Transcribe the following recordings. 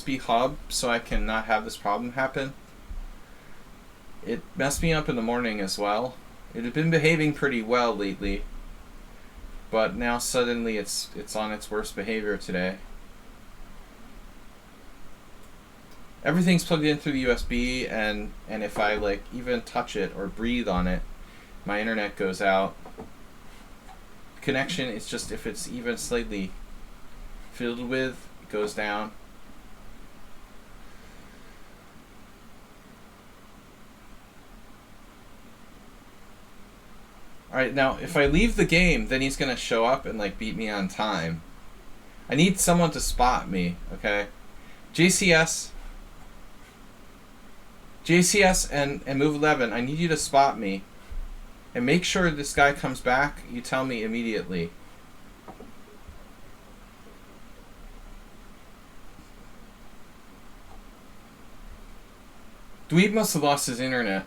USB hub so I can not have this problem happen. It messed me up in the morning as well. It had been behaving pretty well lately, but now suddenly it's on its worst behavior today. Everything's plugged in through the USB, and if I like even touch it or breathe on it, my internet goes out. Connection is just, if it's even slightly filled with, it goes down. Alright, now if I leave the game, then he's gonna show up and like beat me on time. I need someone to spot me, okay? JCS and Move 11, I need you to spot me. And make sure this guy comes back, you tell me immediately. Dweeb must have lost his internet.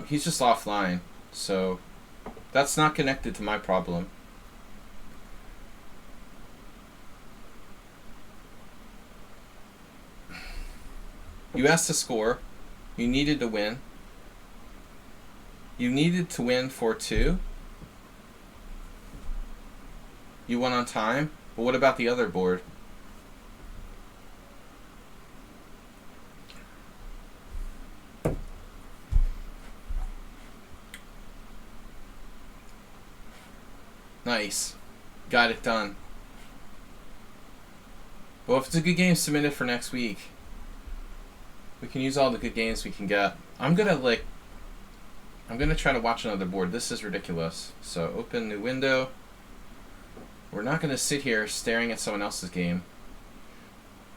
He's just offline, so that's not connected to my problem. You asked to score. You needed to win. You needed to win 4-2. You won on time, but what about the other board? Nice. Got it done. Well, if it's a good game, submit it for next week. We can use all the good games we can get. I'm gonna try to watch another board. This is ridiculous. So open new window. We're not gonna sit here staring at someone else's game.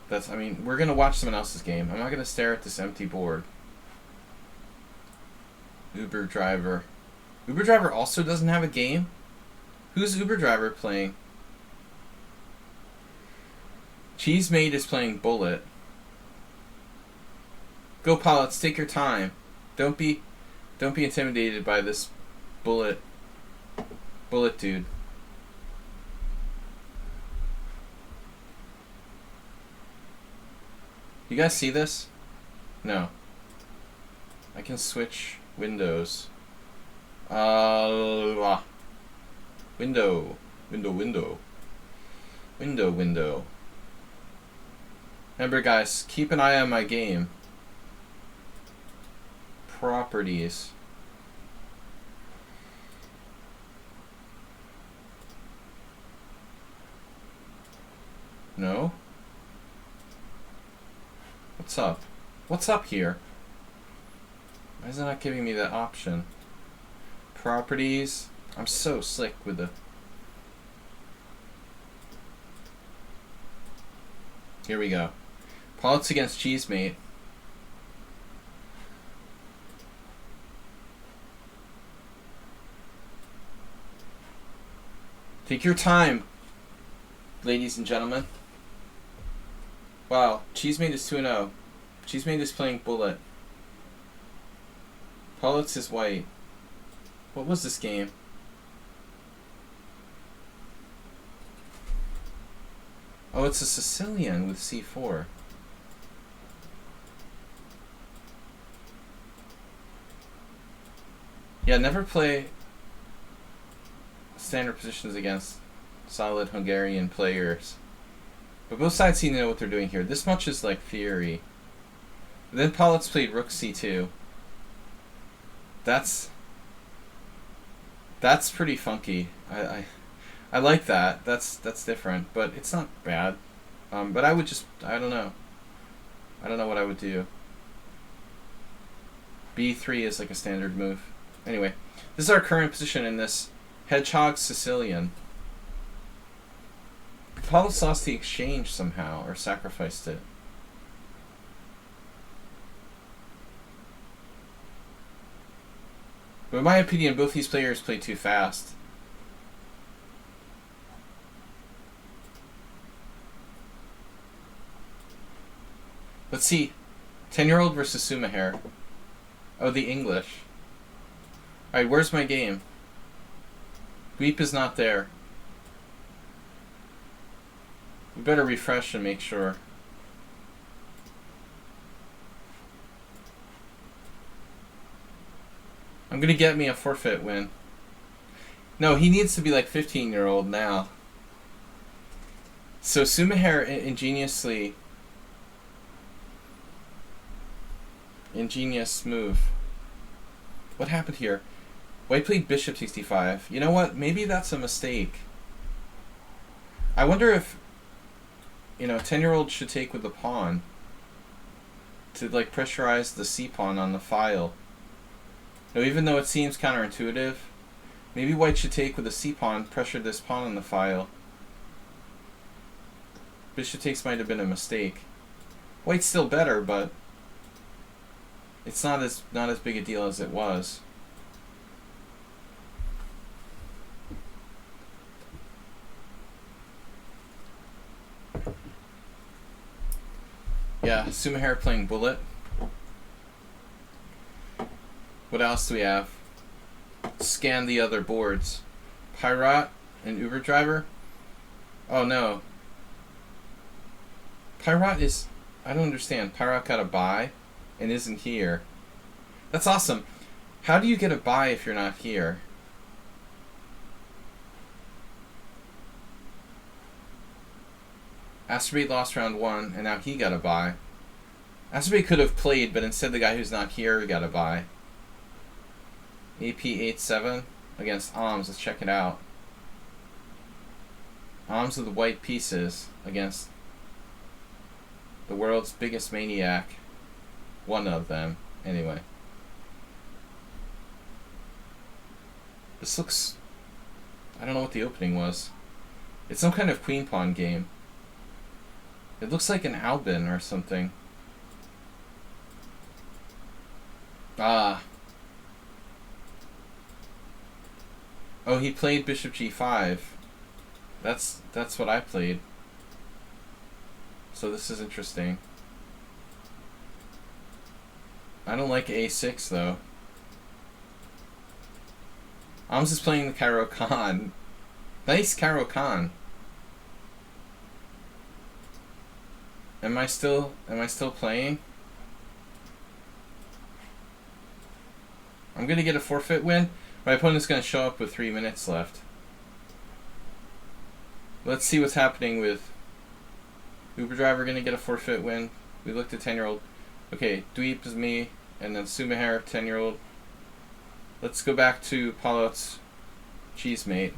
We're gonna watch someone else's game. I'm not gonna stare at this empty board. Uber driver. Uber driver also doesn't have a game? Who's Uber driver playing? Cheesemate is playing Bullet. Go pilots, take your time. Don't be intimidated by this bullet dude. You guys see this? No. I can switch windows. Window. Remember guys, keep an eye on my game. Properties. No? What's up? What's up here? Why is it not giving me that option? Properties. I'm so slick with the... Here we go. Pilots against Cheesemate. Take your time, ladies and gentlemen. Wow, Cheesemate is 2-0. Cheesemate is playing Bullet. Pilots is white. What was this game? Oh, it's a Sicilian with C4. Yeah, never play standard positions against solid Hungarian players. But both sides seem to know what they're doing here. This much is like theory. And then Pilots played Rook C2. That's pretty funky. I like that. That's different, but it's not bad. But I would just, I don't know what I would do. B3 is like a standard move. Anyway, this is our current position in this Hedgehog Sicilian. Pilots lost the exchange somehow, or sacrificed it. But in my opinion, both these players play too fast. Let's see. 10-year-old versus Sumahair. Oh, the English. Alright, where's my game? Weep is not there. We better refresh and make sure. I'm gonna get me a forfeit win. No, he needs to be like 15-year-old now. So Sumaher ingeniously... Ingenious move. What happened here? White played bishop 65. You know what? Maybe that's a mistake. I wonder if, you know, 10-year-old should take with the pawn to like pressurize the c-pawn on the file. Now, even though it seems counterintuitive, maybe white should take with the c-pawn, pressure this pawn on the file. Bishop takes might have been a mistake. White's still better, but it's not as big a deal as it was. Yeah, Sumaher playing bullet. What else do we have? Scan the other boards. Pirate and Uber driver. Oh no. Pirate is... I don't understand. Pirate got a buy and isn't here. That's awesome. How do you get a buy if you're not here? Asterbate lost round 1 and now he got a buy. Asterbate could have played, but instead the guy who's not here got a buy. AP 8-7 against Alms. Let's check it out. Alms with the white pieces against the world's biggest maniac. One of them, anyway. This looks... I don't know what the opening was. It's some kind of queen pawn game. It looks like an Albin or something. Ah. Oh, he played bishop g5. That's what I played. So this is interesting. I don't like a6 though. Alms is playing the Cairo Khan. Nice Cairo Khan. Am I still playing? I'm gonna get a forfeit win. My opponent's gonna show up with 3 minutes left. Let's see what's happening with Uber driver. Gonna get a forfeit win. We looked at 10-year-old. Okay, Dweep is me, and then Sumaher, 10-year-old. Let's go back to Polot's cheesemate.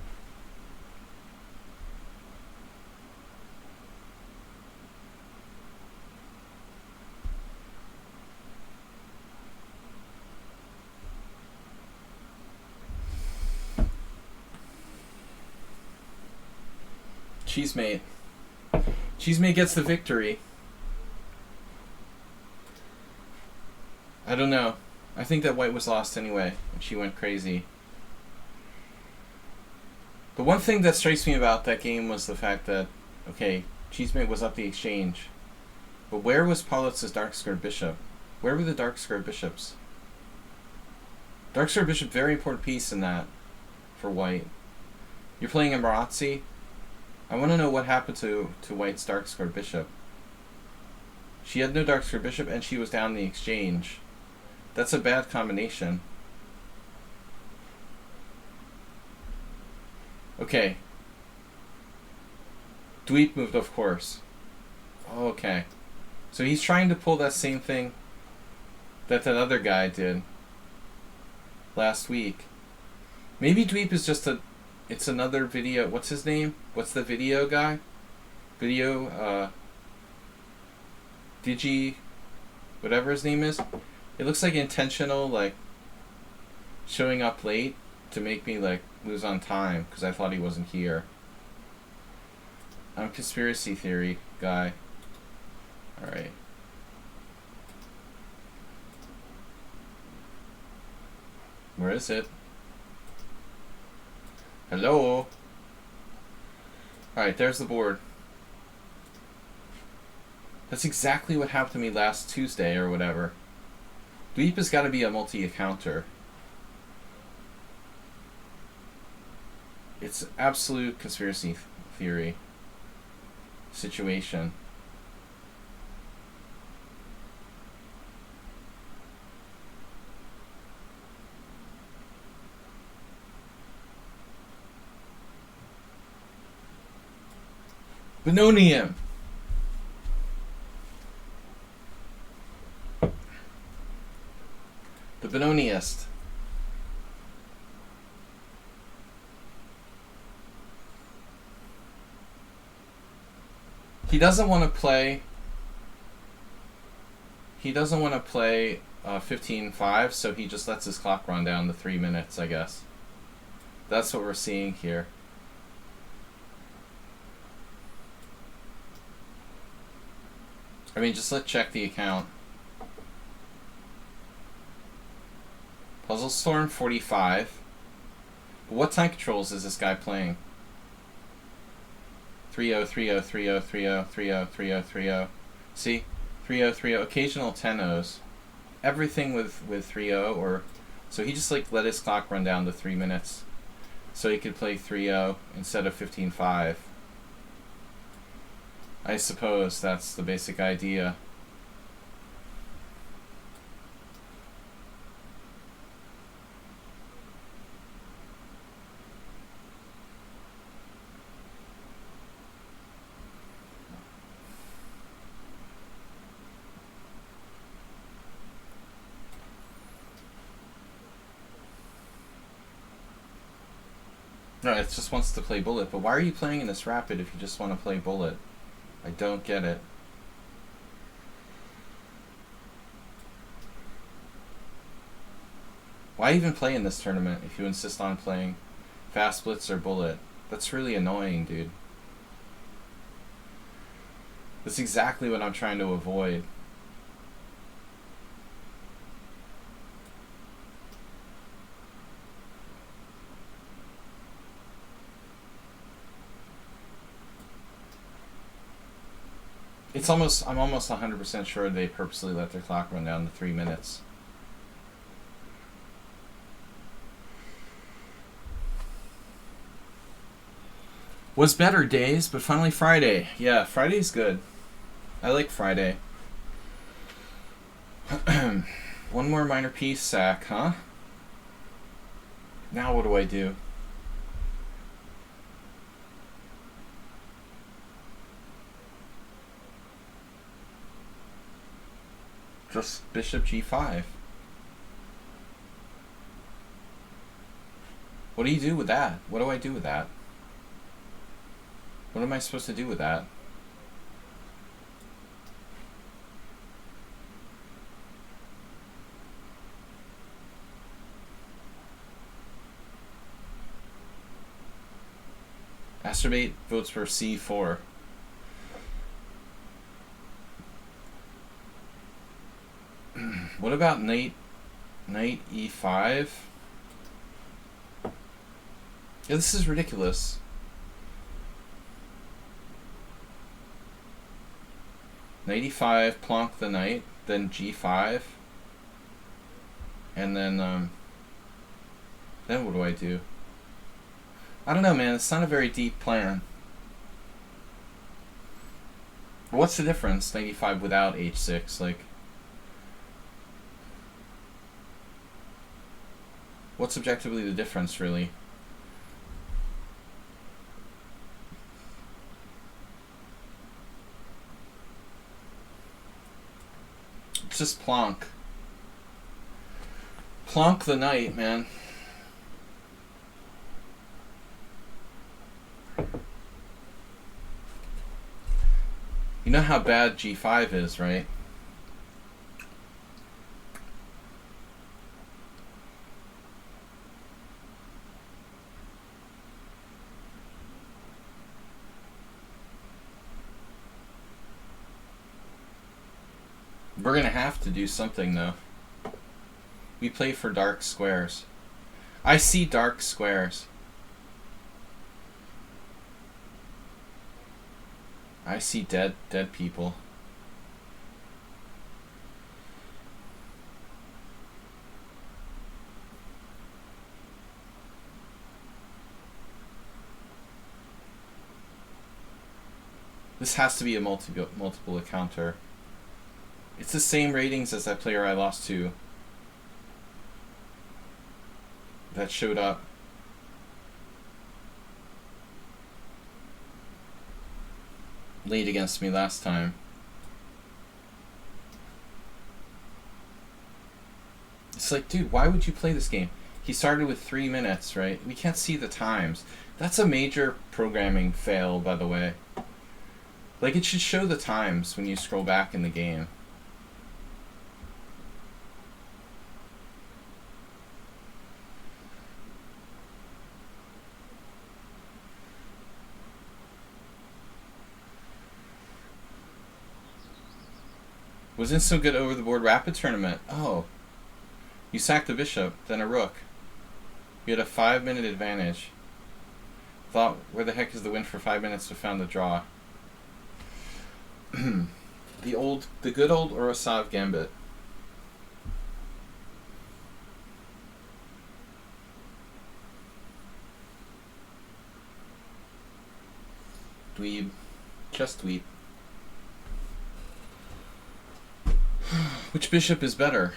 Cheesemate. Cheesemate gets the victory. I don't know. I think that white was lost anyway, and she went crazy. The one thing that strikes me about that game was the fact that, okay, Cheesemate was up the exchange, but where was Pollitz's dark square bishop? Where were the dark square bishops? Dark square bishop, very important piece in that for white. You're playing a Marazzi. I want to know what happened to white's dark square bishop. She had no dark square bishop and she was down the exchange. That's a bad combination. Okay. Dweep moved, of course. Oh, okay. So he's trying to pull that same thing that other guy did last week. Maybe Dweep is just a... It's another video... What's his name? What's the video guy? Video... Digi... Whatever his name is. It looks like intentional, like, showing up late to make me, like, lose on time because I thought he wasn't here. I'm a conspiracy theory guy. Alright. Where is it? Hello? Alright, there's the board. That's exactly what happened to me last Tuesday or whatever. Dweep has got to be a multi-accounter. It's absolute conspiracy theory. situation. Benonium. The Benoniist. He doesn't want to play. He doesn't want to play 15-5, so he just lets his clock run down to 3 minutes, I guess. That's what we're seeing here. I mean, just let's check the account. Puzzle Storm 45. But what time controls is this guy playing? 3-0, 3-0, 3-0, 3-0, 3-0, 3-0, 3-0. See? 3-0, 3-0. Occasional 10-0s. Everything with 3-0 or... So he just like let his clock run down to 3 minutes. So he could play 3-0 instead of 15-5. I suppose that's the basic idea. No, it just wants to play bullet. But why are you playing in this rapid if you just want to play bullet? I don't get it. Why even play in this tournament if you insist on playing fast blitz or bullet? That's really annoying, dude. That's exactly what I'm trying to avoid. I'm almost 100% sure they purposely let their clock run down to 3 minutes. Was better days, but finally Friday. Yeah, Friday's good. I like Friday. One more minor piece sack, huh? Now what do I do? Just bishop g5. What do you do with that? What do I do with that? What am I supposed to do with that? Masturbate votes for c4. What about knight e5? Yeah, this is ridiculous. Knight e5, plonk the knight, then g5, and then what do I do? I don't know, man. It's not a very deep plan. What's the difference? Knight e5 without h6, like. What's objectively the difference, really? It's just plonk. Plonk the knight, man. You know how bad g5 is, right? We're gonna have to do something, though. We play for dark squares. I see dark squares. I see dead people. This has to be a multiple encounter. It's the same ratings as that player I lost to. That showed up. Late against me last time. It's like, dude, why would you play this game? He started with 3 minutes, right? We can't see the times. That's a major programming fail, by the way. Like, it should show the times when you scroll back in the game. Wasn't so good over the board rapid tournament. Oh. You sacked a bishop, then a rook. You had a 5-minute advantage. Thought, where the heck is the win for 5 minutes to found the draw? the good old Urosov gambit. Dweeb. Just dweeb. Which bishop is better?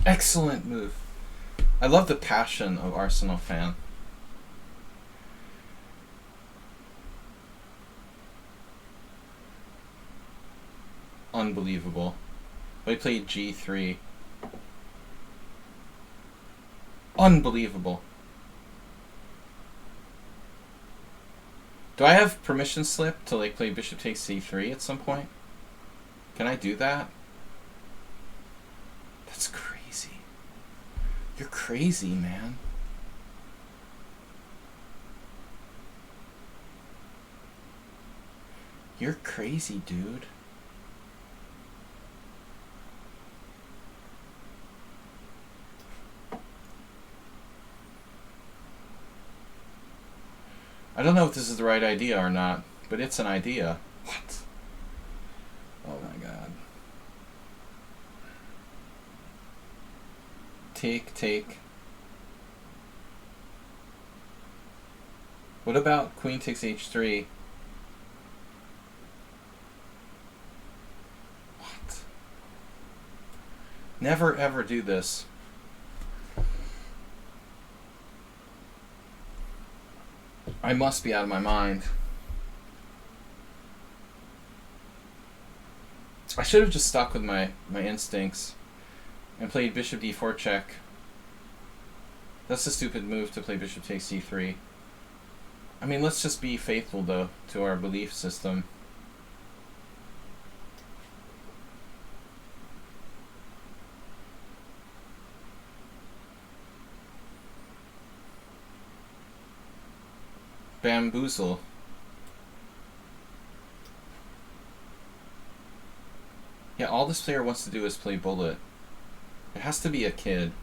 Excellent move. I love the passion of Arsenal fan. Unbelievable. I played G3. Unbelievable. Do I have permission slip to like play bishop takes C3 at some point? Can I do that? That's crazy. You're crazy, man. You're crazy, dude. I don't know if this is the right idea or not, but it's an idea. What? Oh my god. Take. What about queen takes h3? What? Never ever do this. I must be out of my mind. I should have just stuck with my instincts and played bishop d4 check. That's a stupid move to play bishop takes c3. I mean, let's just be faithful, though, to our belief system. Bamboozle. Yeah, all this player wants to do is play bullet. It has to be a kid.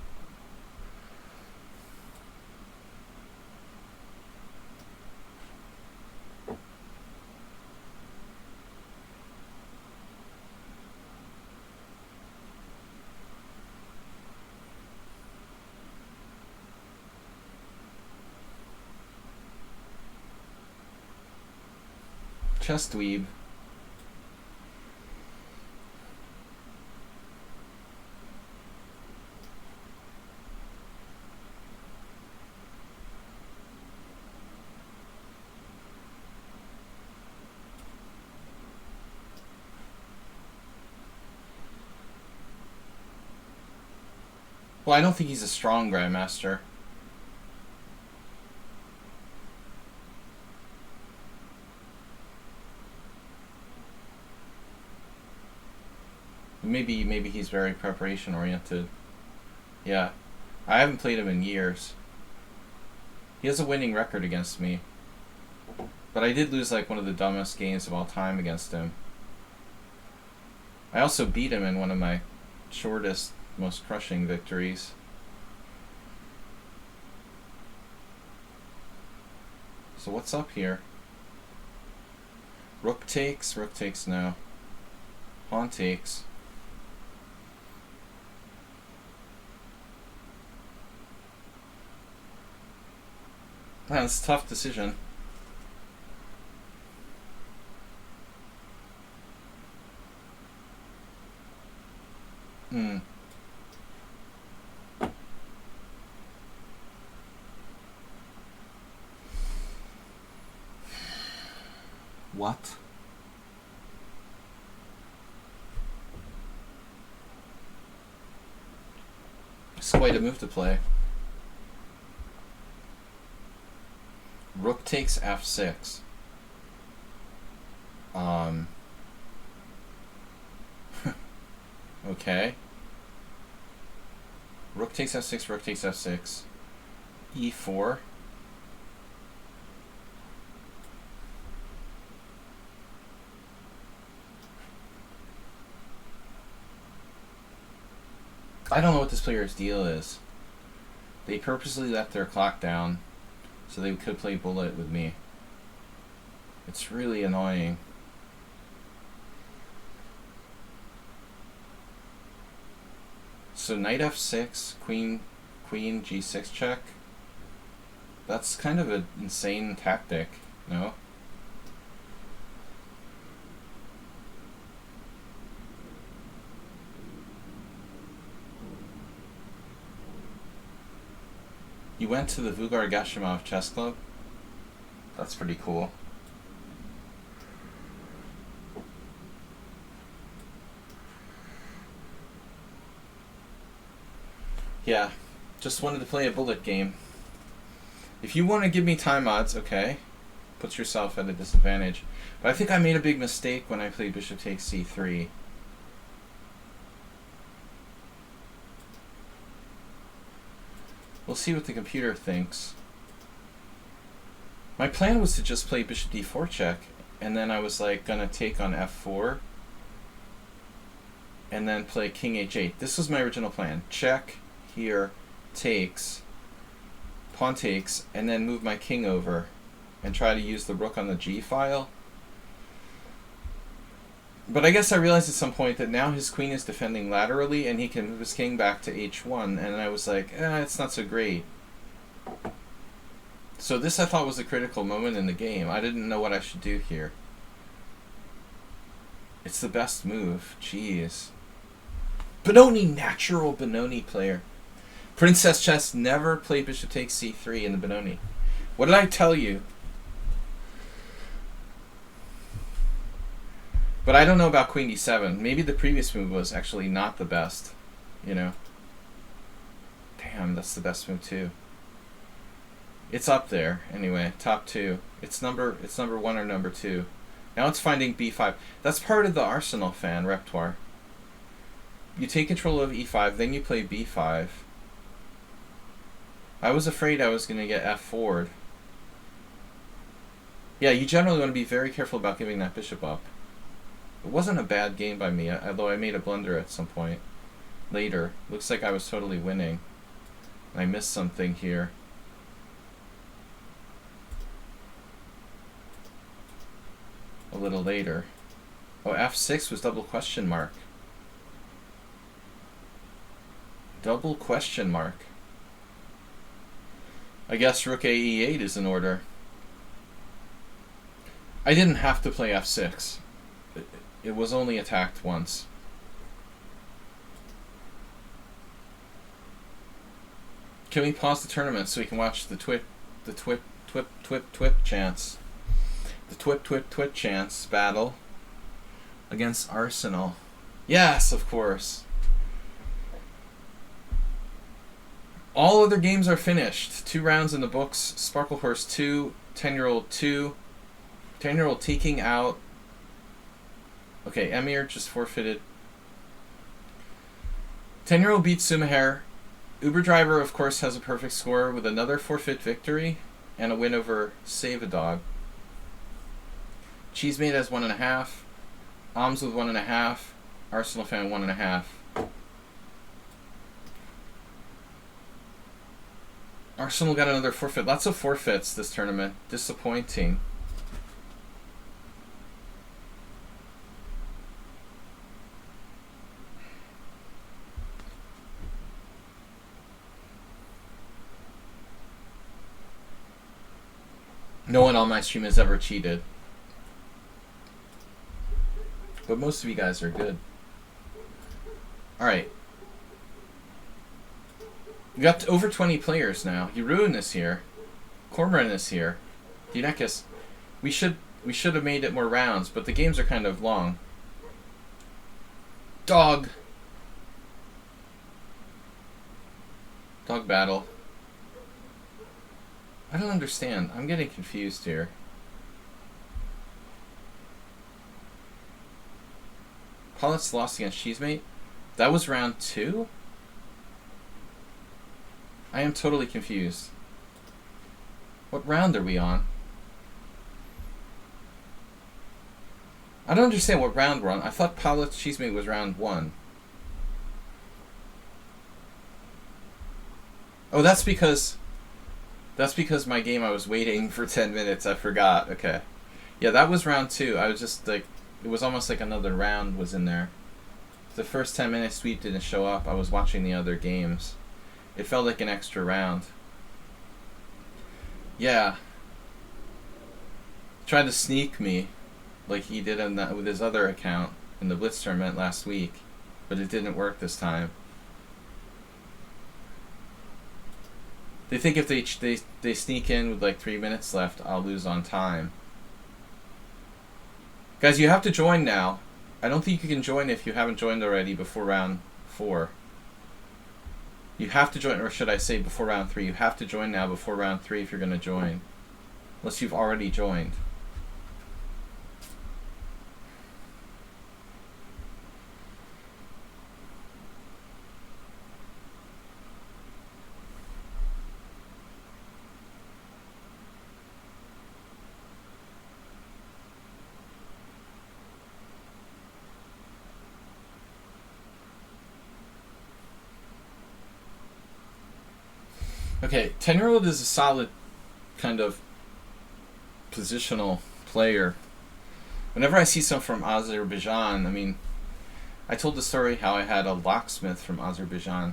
Chess dweeb. Well, I don't think he's a strong grandmaster. Maybe he's very preparation oriented. Yeah. I haven't played him in years. He has a winning record against me. But But I did lose like one of the dumbest games of all time against him. I also beat him in one of my shortest, most crushing victories. So what's up here? Rook takes no. Pawn takes. Man, it's a tough decision. What? It's quite a move to play. Rook takes f6. Okay. Rook takes f6, rook takes f6. e4. I don't know what this player's deal is. They purposely left their clock down so they could play bullet with me. It's really annoying. So knight f6, queen g6 check. That's kind of an insane tactic, no? You went to the Vugar Gashimov Chess Club? That's pretty cool. Yeah, just wanted to play a bullet game. If you want to give me time odds, okay, put yourself at a disadvantage. But I think I made a big mistake when I played bishop takes c3. We'll see what the computer thinks. My plan was to just play bishop d4 check, and then I was like gonna take on f4, and then play king h8. This was my original plan. Check here, takes, pawn takes, and then move my king over, and try to use the rook on the g file. But I guess I realized at some point that now his queen is defending laterally and he can move his king back to h1, and I was like, it's not so great. So this I thought was a critical moment in the game. I didn't know what I should do here. It's the best move. Jeez. Benoni, natural Benoni player. Princess Chess never played bishop takes c3 in the Benoni. What did I tell you? But I don't know about queen d7. Maybe the previous move was actually not the best, you know. Damn, that's the best move too. It's up there anyway, top two. It's number 1 or number 2. Now it's finding b5. That's part of the Arsenal fan repertoire. You take control of e5, then you play b5. I was afraid I was going to get f4'd. Yeah, you generally want to be very careful about giving that bishop up. It wasn't a bad game by me, although I made a blunder at some point. Later. Looks like I was totally winning. I missed something here. A little later. Oh, f6 was double question mark. Double question mark. I guess rook a e8 is in order. I didn't have to play f6. It was only attacked once. Can we pause the tournament so we can watch the twip chance? The twip chance battle against Arsenal. Yes, of course. All other games are finished. 2 rounds in the books. Sparklehorse 2, 10-year-old 2, 10-year-old taking out. Okay, Emir just forfeited. 10-year-old beats Sumaher. Uber Driver, of course, has a perfect score with another forfeit victory and a win over Save a Dog. Cheesemate has 1.5. Oms with 1.5. Arsenal fan 1.5. Arsenal got another forfeit. Lots of forfeits this tournament. Disappointing. No one on my stream has ever cheated. But most of you guys are good. Alright. We got over 20 players now. Jeroen is here. Cormoran is here. Dinekis. We should have made it more rounds, but the games are kind of long. Dog battle. I don't understand. I'm getting confused here. Pollitt's lost against Cheesemate? That was round 2? I am totally confused. What round are we on? I don't understand what round we're on. I thought Pollitt's Cheesemate was round 1. Oh, that's because my game I was waiting for 10 minutes. I forgot. Okay. Yeah, that was round 2. I was just like, it was almost like another round was in there. The first 10 minutes sweep didn't show up. I was watching the other games. It felt like an extra round. Yeah. Tried to sneak me like he did in that, with his other account in the Blitz tournament last week, but it didn't work this time. They think if they sneak in with like 3 minutes left, I'll lose on time. Guys, you have to join now. I don't think you can join if you haven't joined already before round 4. You have to join, or should I say before round 3. You have to join now before round 3 if you're going to join. Unless you've already joined. Okay, 10-year-old is a solid kind of positional player. Whenever I see some from Azerbaijan, I mean, I told the story how I had a locksmith from Azerbaijan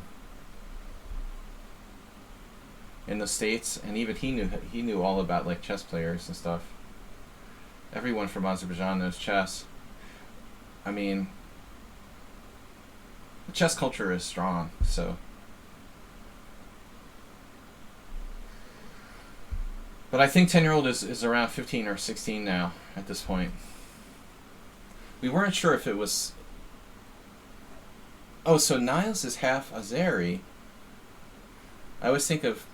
in the States, and even he knew all about like chess players and stuff. Everyone from Azerbaijan knows chess. I mean, the chess culture is strong, so. But I think 10-year-old is around 15 or 16 now at this point. We weren't sure if it was... Oh, so Niles is half Azeri. I always think of...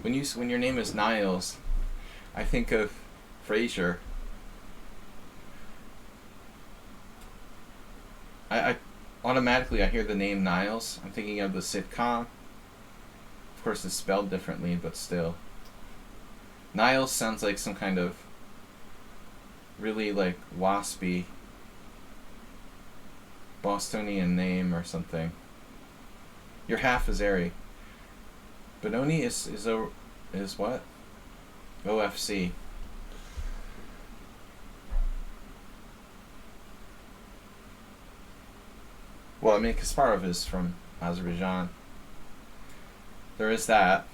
When your name is Niles, I think of Frasier. I automatically I hear the name Niles. I'm thinking of the sitcom. Of course, it's spelled differently, but still. Niles sounds like some kind of really like waspy Bostonian name or something. You're half Azeri. Benoni is what? OFC. Well, I mean, Kasparov is from Azerbaijan. There is that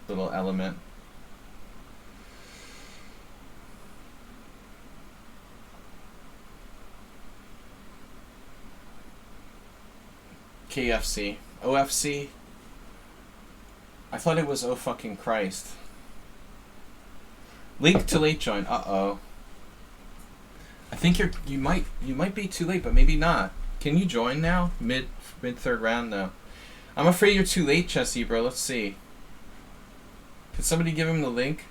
little element. KFC. OFC? I thought it was oh fucking Christ. Link to late join. Uh-oh. I think you might be too late, but maybe not. Can you join now? Mid third round though. I'm afraid you're too late, Chessy, bro. Let's see. Can somebody give him the link?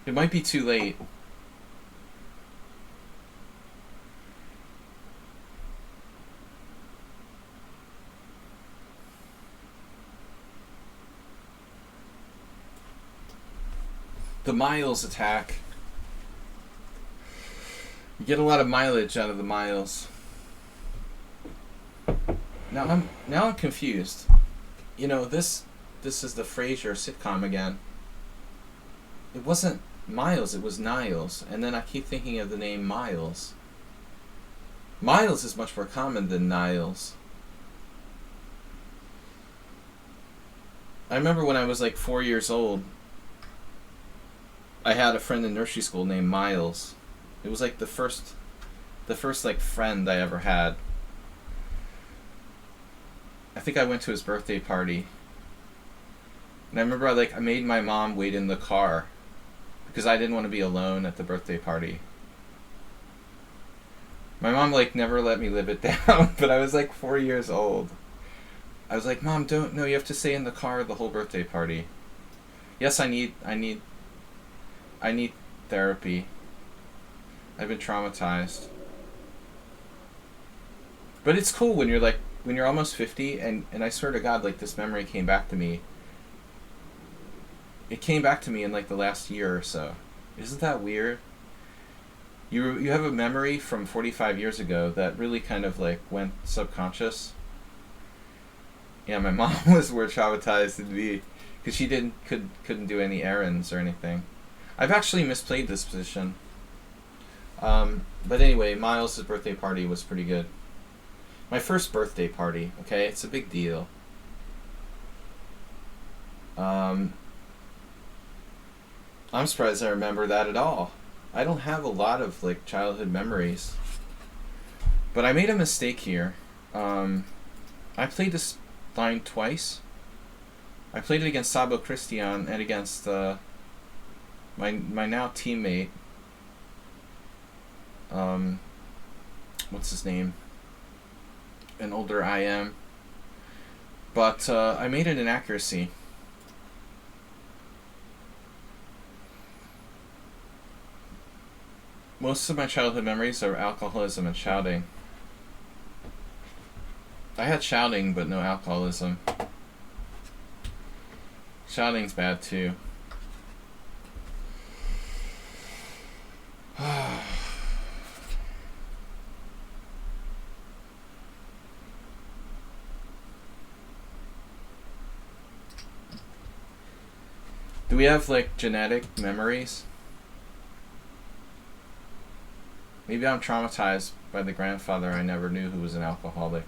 It might be too late. The Miles attack. Get a lot of mileage out of the miles. Now I'm confused. You know, this is the Frasier sitcom again. It wasn't Miles, it was Niles, and then I keep thinking of the name Miles. Miles is much more common than Niles. I remember when I was like 4 years old, I had a friend in nursery school named Miles. It was like the first like friend I ever had. I think I went to his birthday party. And I remember I made my mom wait in the car because I didn't want to be alone at the birthday party. My mom never let me live it down, but I was like 4 years old. I was like, "Mom, no, you have to stay in the car the whole birthday party." Yes, I need therapy. I've been traumatized. But it's cool when you're almost 50, and I swear to God, this memory came back to me. It came back to me in the last year or so. Isn't that weird? You have a memory from 45 years ago that really kind of went subconscious. Yeah, my mom was more traumatized than me because she couldn't do any errands or anything. I've actually misplayed this position. But anyway, Miles' birthday party was pretty good. My first birthday party, okay? It's a big deal. I'm surprised I remember that at all. I don't have a lot of childhood memories. But I made a mistake here. I played this line twice. I played it against Sabo Christian and against my now teammate. What's his name? An older IM. But I made an inaccuracy. Most of my childhood memories are alcoholism and shouting. I had shouting, but no alcoholism. Shouting's bad too. Do we have genetic memories? Maybe I'm traumatized by the grandfather I never knew who was an alcoholic.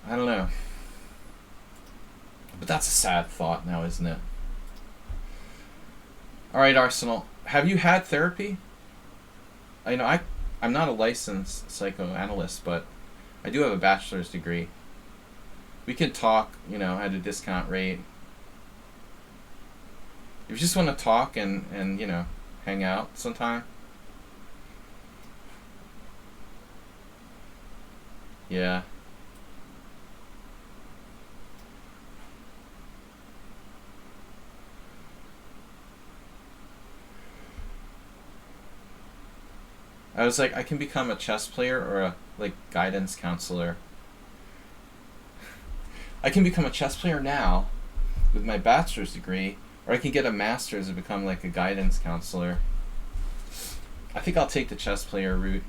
I don't know. But that's a sad thought now, isn't it? Alright, Arsenal. Have you had therapy? I'm not a licensed psychoanalyst, but I do have a bachelor's degree. We can talk, at a discount rate. If you just want to talk and hang out sometime. Yeah. I was I can become a chess player or a guidance counselor. I can become a chess player now with my bachelor's degree, or I can get a master's and become a guidance counselor. I think I'll take the chess player route.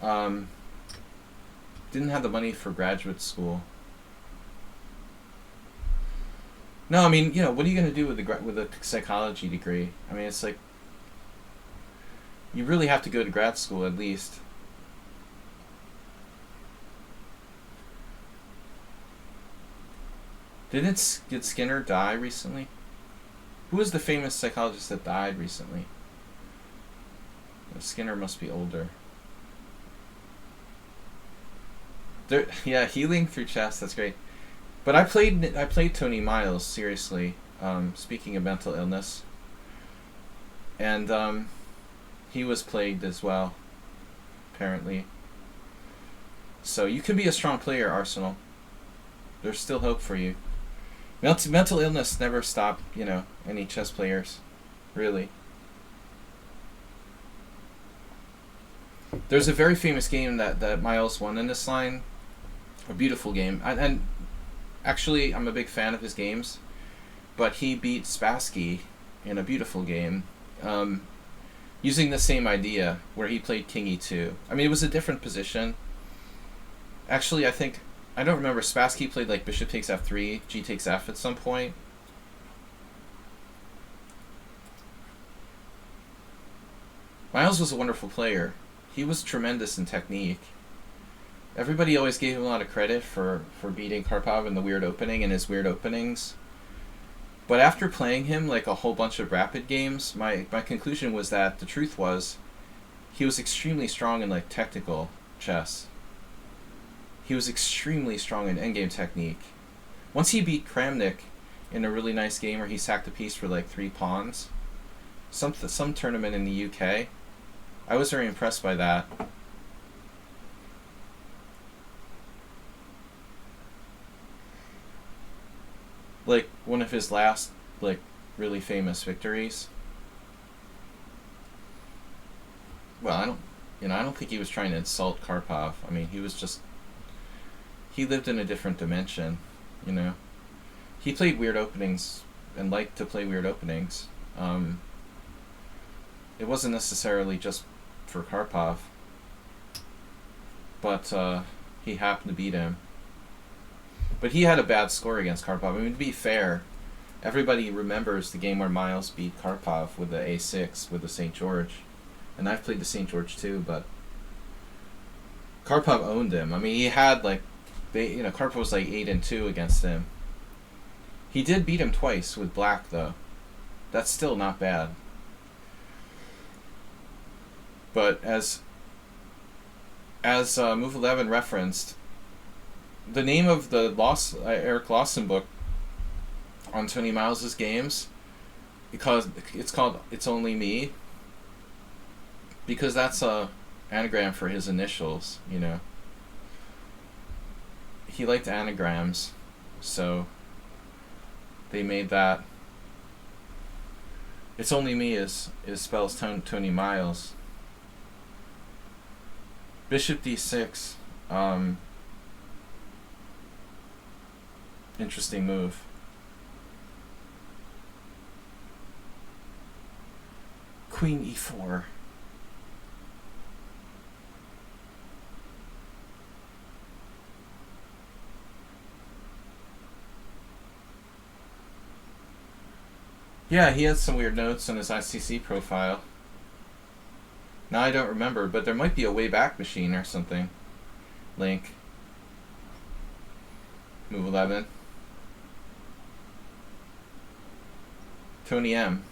Didn't have the money for graduate school. No, I mean, what are you going to do with a psychology degree? I mean, it's you really have to go to grad school at least. Did Skinner die recently? Who was the famous psychologist that died recently? Skinner must be older. Yeah, healing through chess, that's great. But I played Tony Miles, seriously. Speaking of mental illness. And he was plagued as well, apparently. So you can be a strong player, Arsenal. There's still hope for you. Mental illness never stopped, any chess players, really. There's a very famous game that Miles won in this line. A beautiful game. And actually, I'm a big fan of his games. But he beat Spassky in a beautiful game. using the same idea where he played king e2. I mean, it was a different position. Actually, I don't remember. Spassky played like bishop takes f3, g takes f at some point. Miles was a wonderful player. He was tremendous in technique. Everybody always gave him a lot of credit for beating Karpov in the weird opening and his weird openings. But after playing him like a whole bunch of rapid games, my conclusion was that the truth was he was extremely strong in like technical chess. He was extremely strong in endgame technique. Once he beat Kramnik in a really nice game where he sacked a piece for like 3 pawns, some tournament in the UK, I was very impressed by that. Like one of his last like really famous victories. Well, I don't think he was trying to insult Karpov. I mean, he lived in a different dimension, you know. He played weird openings and liked to play weird openings. It wasn't necessarily just for Karpov, but he happened to beat him. But he had a bad score against Karpov. I mean, to be fair, everybody remembers the game where Miles beat Karpov with the A6 with the St. George. And I've played the St. George too, but Karpov owned him. I mean, he had like, Karpov was like 8-2 against him. He did beat him twice with black though. That's still not bad. But as Move 11 referenced, the name of the Eric Lawson book on Tony Miles's games, because it's called It's Only Me, because that's a anagram for his initials, you know. He liked anagrams, so they made that. It's Only Me is spells Tony Miles. Bishop d6. Interesting move. Queen e4. Yeah, he had some weird notes on his ICC profile. Now I don't remember, but there might be a way back machine or something. Link. Move 11. Tony M.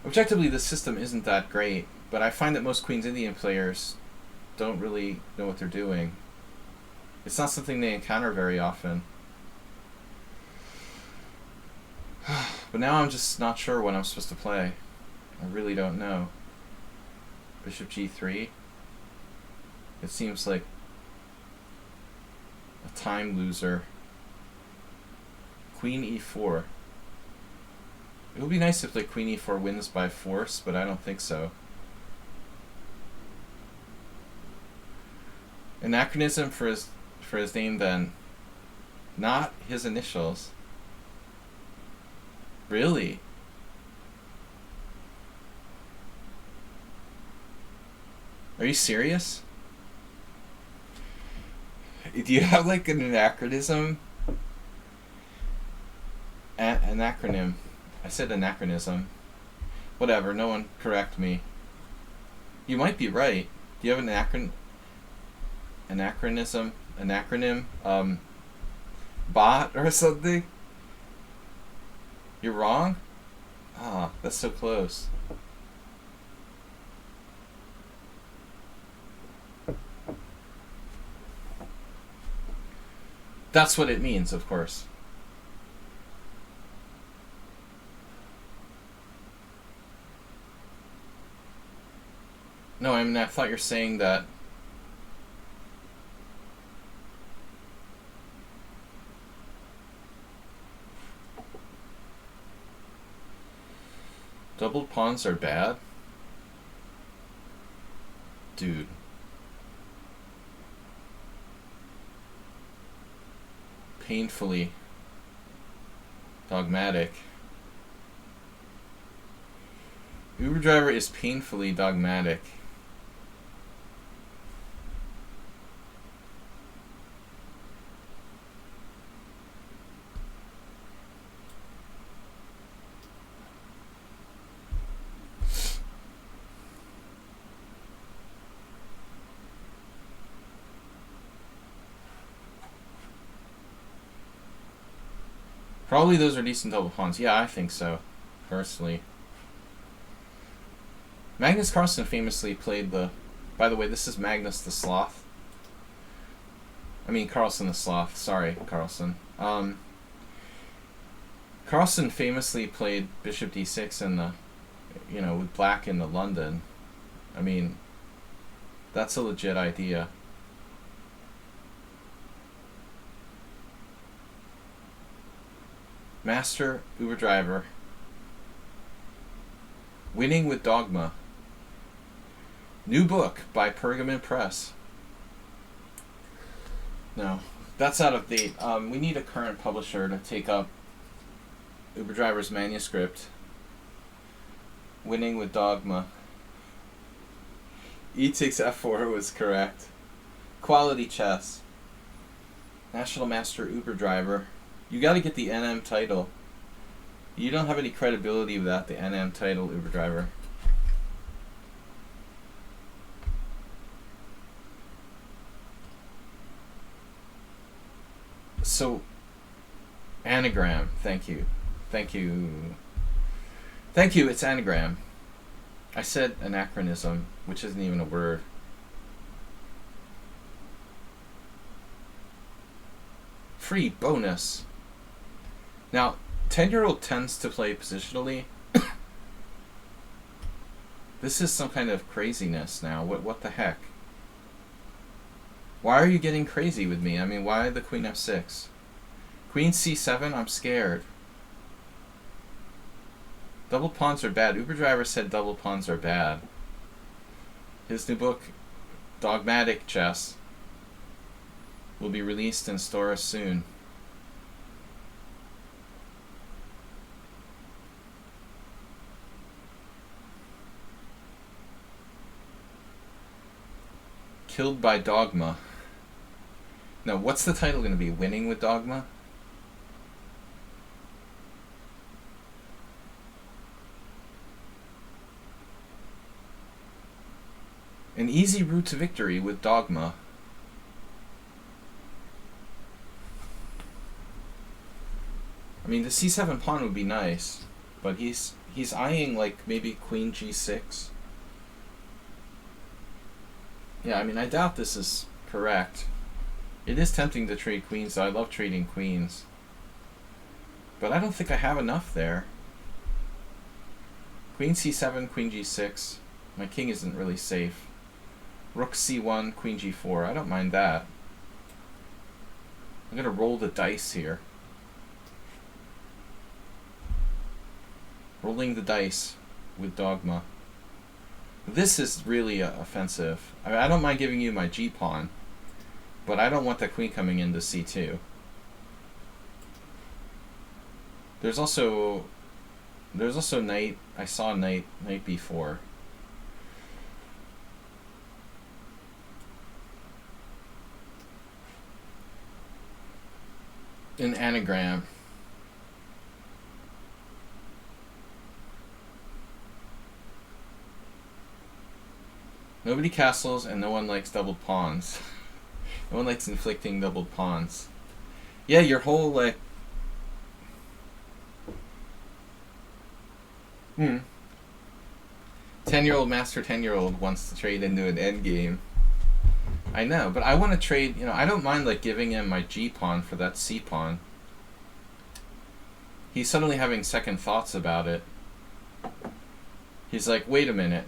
Objectively, the system isn't that great, but I find that most Queen's Indian players don't really know what they're doing. It's not something they encounter very often. But now I'm just not sure what I'm supposed to play. I really don't know. Bishop g3. It seems like a time loser. Queen e4. It would be nice if like Queen e4 wins by force, but I don't think so. Anachronism for his name then. Not his initials. Really? Are you serious? Do you have like an anachronism? An acronym. I said anachronism. Whatever, no one correct me. You might be right. Do you have an anachronism? An acronym? Bot or something? You're wrong? Ah, that's so close. That's what it means, of course. No, I mean, I thought you're saying that doubled pawns are bad? Dude. Painfully Dogmatic. Uber driver is painfully dogmatic. Probably those are decent double pawns. Yeah, I think so, personally. Magnus Carlsen famously played the... By the way, this is Magnus the Sloth. I mean, Carlsen the Sloth. Sorry, Carlsen. Carlsen famously played Bishop d6 in the... You know, with black in the London. I mean, that's a legit idea. Master Uber driver. Winning with Dogma. New book by Pergamon Press. No, that's out of date. We need a current publisher to take up Uber driver's manuscript. Winning with Dogma. E takes f4 was correct. Quality chess. National Master Uber driver. You got to get the NM title. You don't have any credibility without the NM title, Uber driver. So, anagram. Thank you. Thank you. Thank you, it's anagram. I said anachronism, which isn't even a word. Free bonus. Now, 10-year-old tends to play positionally. This is some kind of craziness now. What the heck? Why are you getting crazy with me? I mean, why the queen f6? Queen c7? I'm scared. Double pawns are bad. Uber driver said double pawns are bad. His new book, Dogmatic Chess, will be released in stores soon. Killed by Dogma. Now, what's the title going to be? Winning with Dogma? An easy route to victory with Dogma. I mean, the c7 pawn would be nice, but he's eyeing like maybe queen g6. Yeah, I mean, I doubt this is correct. It is tempting to trade queens, though. I love trading queens. But I don't think I have enough there. Queen c7, queen g6. My king isn't really safe. Rook c1, queen g4. I don't mind that. I'm going to roll the dice here. Rolling the dice with Dogma. This is really offensive. I mean, I don't mind giving you my g-pawn, but I don't want the queen coming into c2. There's also knight. I saw knight b4. An anagram. Nobody castles and no one likes doubled pawns. No one likes inflicting doubled pawns. Yeah, your whole like 10-year-old master 10-year-old wants to trade into an endgame. I know, but I want to trade, you know, I don't mind like giving him my g-pawn for that c-pawn. He's suddenly having second thoughts about it. He's like, wait a minute.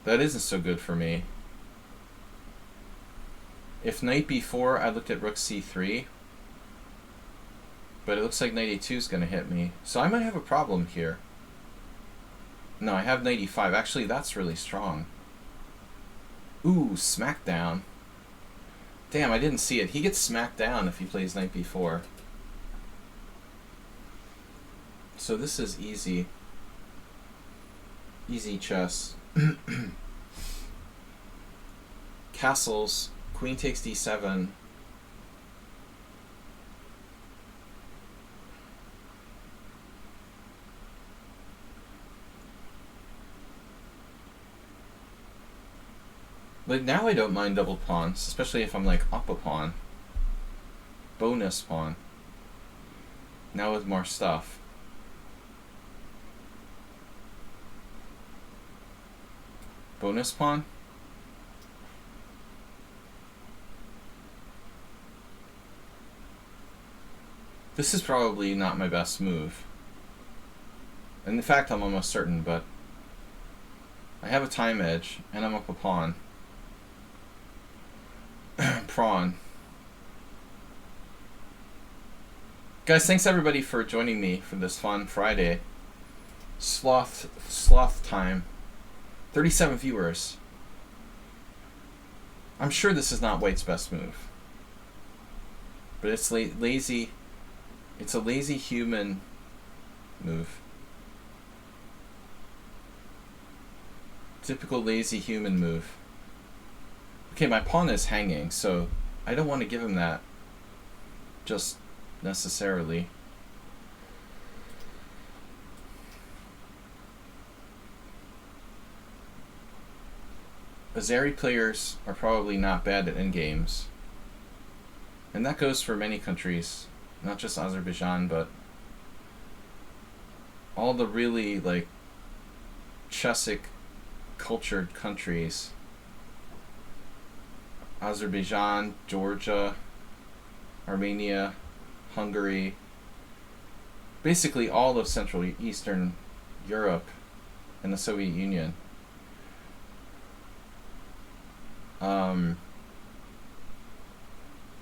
That isn't so good for me. If knight b4, I looked at rook c3. But it looks like knight a2 is going to hit me. So I might have a problem here. No, I have knight e5. Actually, that's really strong. Ooh, smackdown. Damn, I didn't see it. He gets smacked down if he plays knight b4. So this is easy. Easy chess. Castles. Queen takes d7. But now I don't mind double pawns, especially if I'm like up a pawn. Bonus pawn. Now with more stuff. Bonus pawn? This is probably not my best move. And in fact, I'm almost certain, but I have a time edge, and I'm up a pawn. Prawn. Guys, thanks everybody for joining me for this fun Friday. Sloth time. 37 viewers. I'm sure this is not White's best move. But it's lazy. It's a lazy human move. Typical lazy human move. Okay, my pawn is hanging, so I don't want to give him that just necessarily. Azeri players are probably not bad at endgames. And that goes for many countries, not just Azerbaijan, but all the really, like, chessic cultured countries. Azerbaijan, Georgia, Armenia, Hungary, basically all of Central Eastern Europe and the Soviet Union.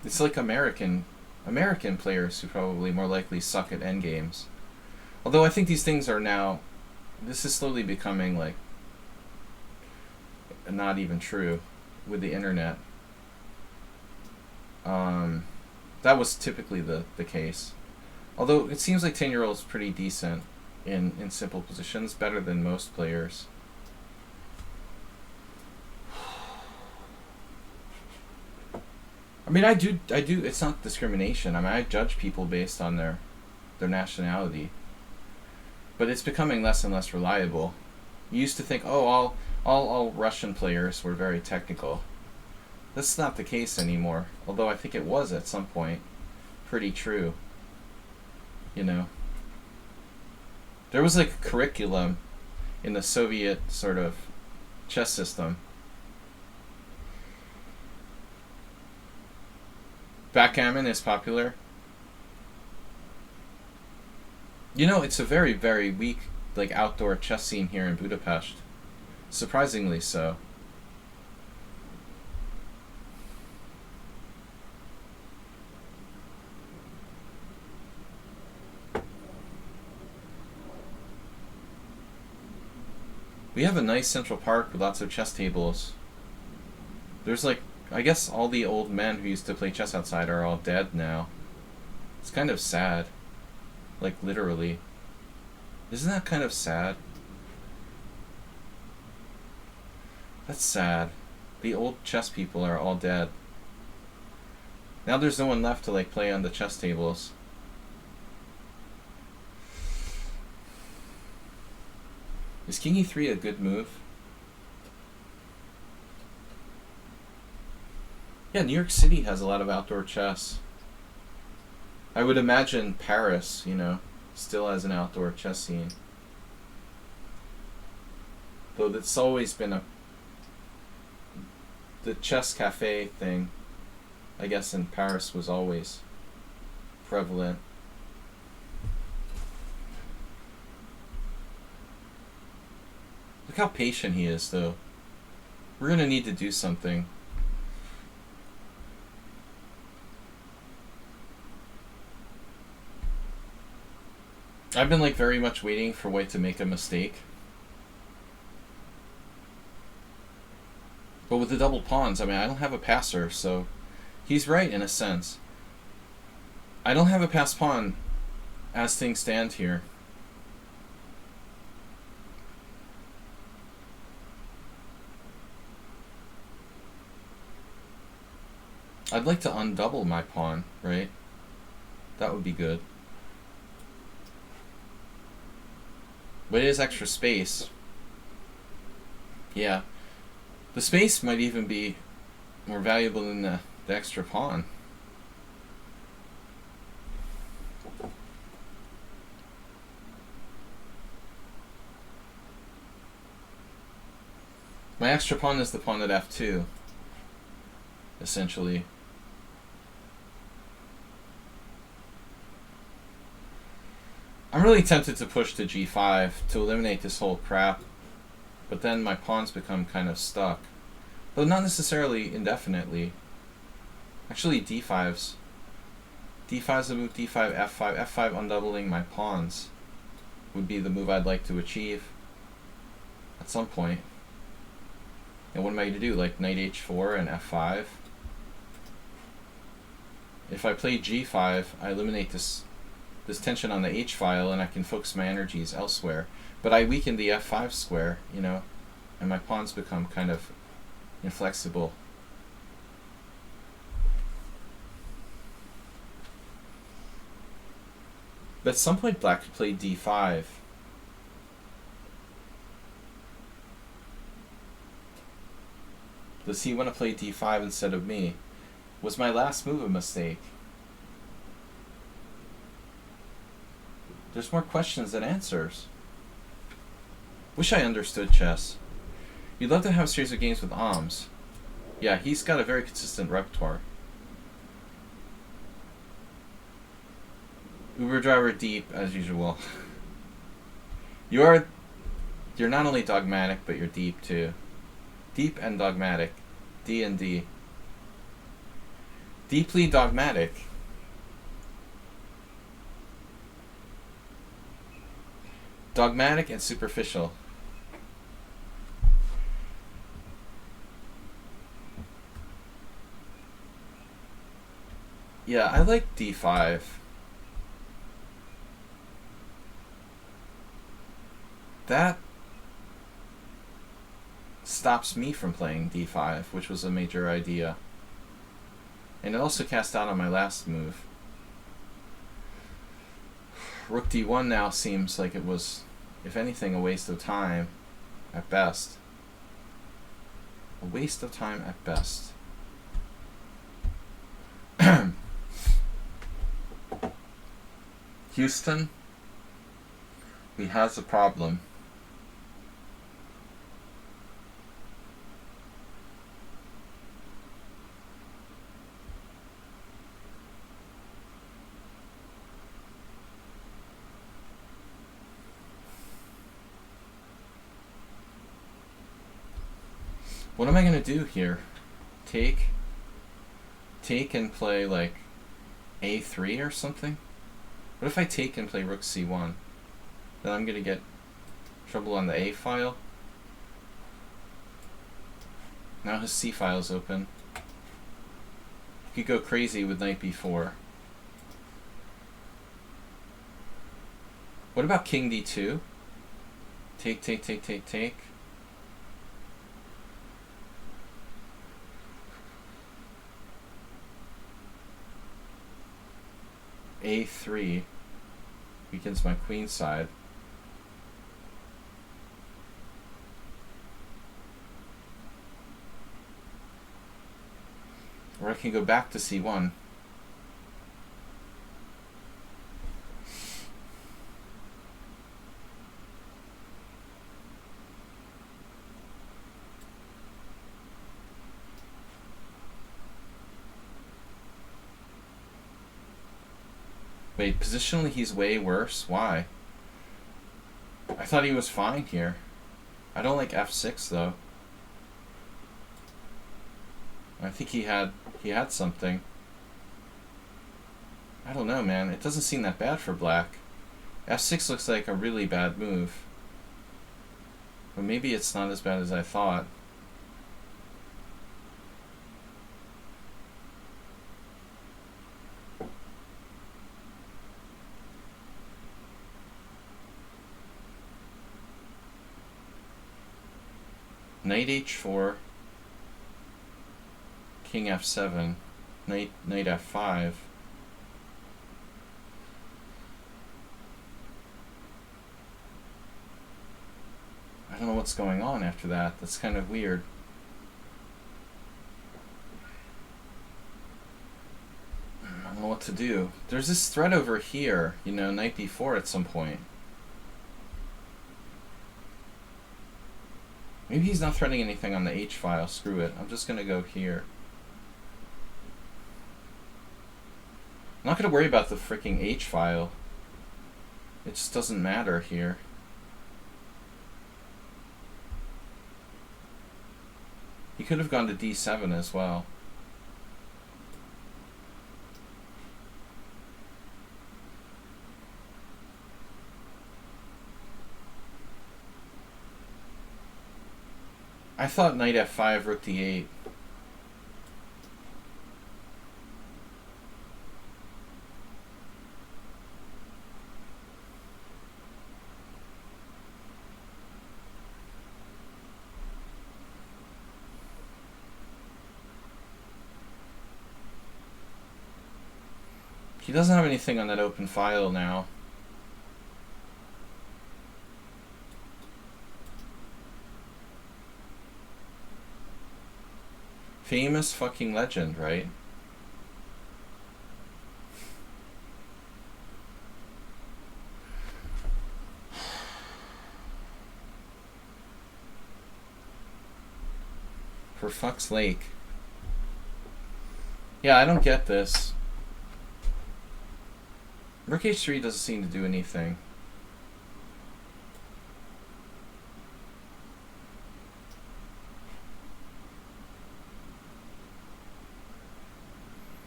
It's like American players who probably more likely suck at endgames. Although I think these things are now, this is slowly becoming like not even true with the internet. That was typically the case. Although it seems like 10-year-old's pretty decent in simple positions, better than most players. I mean, I do, it's not discrimination. I mean, I judge people based on their nationality. But it's becoming less and less reliable. You used to think, oh, all Russian players were very technical. That's not the case anymore. Although I think it was at some point pretty true. You know. There was like a curriculum in the Soviet sort of chess system. Backgammon is popular. You know, it's a very, very weak, like, outdoor chess scene here in Budapest. Surprisingly so. We have a nice central park with lots of chess tables. There's like, I guess all the old men who used to play chess outside are all dead now. It's kind of sad. Like, literally. Isn't that kind of sad? That's sad. The old chess people are all dead. Now there's no one left to, like, play on the chess tables. Is King E3 a good move? Yeah, New York City has a lot of outdoor chess. I would imagine Paris, you know, still has an outdoor chess scene. Though that's always been the chess cafe thing, I guess in Paris was always prevalent. Look how patient he is, though. We're gonna need to do something. I've been, like, very much waiting for White to make a mistake. But with the double pawns, I mean, I don't have a passer, so he's right in a sense. I don't have a passed pawn as things stand here. I'd like to undouble my pawn, right? That would be good. But it is extra space. Yeah. The space might even be more valuable than the extra pawn. My extra pawn is the pawn at f2, essentially. I'm really tempted to push to g5 to eliminate this whole crap, but then my pawns become kind of stuck. Though not necessarily indefinitely. Actually, d5's. d5's the move, d5, f5. f5 undoubling my pawns would be the move I'd like to achieve at some point. And what am I going to do? Like knight h4 and f5? If I play g5, I eliminate this tension on the h file and I can focus my energies elsewhere. But I weaken the f5 square, you know, and my pawns become kind of inflexible. But at some point black could play d5. Does he want to play d5 instead of me? Was my last move a mistake? There's more questions than answers. Wish I understood chess. You'd love to have a series of games with Ahms. Yeah, he's got a very consistent repertoire. Uber driver deep, as usual. You're not only dogmatic, but you're deep too. Deep and dogmatic. D and D. Deeply dogmatic. Dogmatic and superficial. Yeah, I like d5. That stops me from playing d5, which was a major idea. And it also cast out on my last move. Rook d1 now seems like it was, if anything, a waste of time at best. A waste of time at best. Houston, we has a problem. What am I going to do here? Take and play like a3 or something? What if I take and play rook c1? Then I'm going to get trouble on the a file. Now his c file is open. He could go crazy with knight b4. What about king d2? Take, take, take, take, take. a3 weakens my queen side. Or I can go back to c1. Wait, positionally he's way worse? Why? I thought he was fine here. I don't like f6 though. I think he had something. I don't know, man. It doesn't seem that bad for black. f6 looks like a really bad move. But maybe it's not as bad as I thought. Knight h4, king f7. Knight f5. I don't know what's going on after that. That's kind of weird. I don't know what to do. There's this threat over here, you know, knight b4 at some point. Maybe he's not threatening anything on the H file. Screw it. I'm just going to go here. I'm not going to worry about the freaking H file. It just doesn't matter here. He could have gone to d7 as well. I thought knight f5, rook d8. He doesn't have anything on that open file now. Famous fucking legend, right? For fuck's sake. Yeah, I don't get this. Rook h3 doesn't seem to do anything.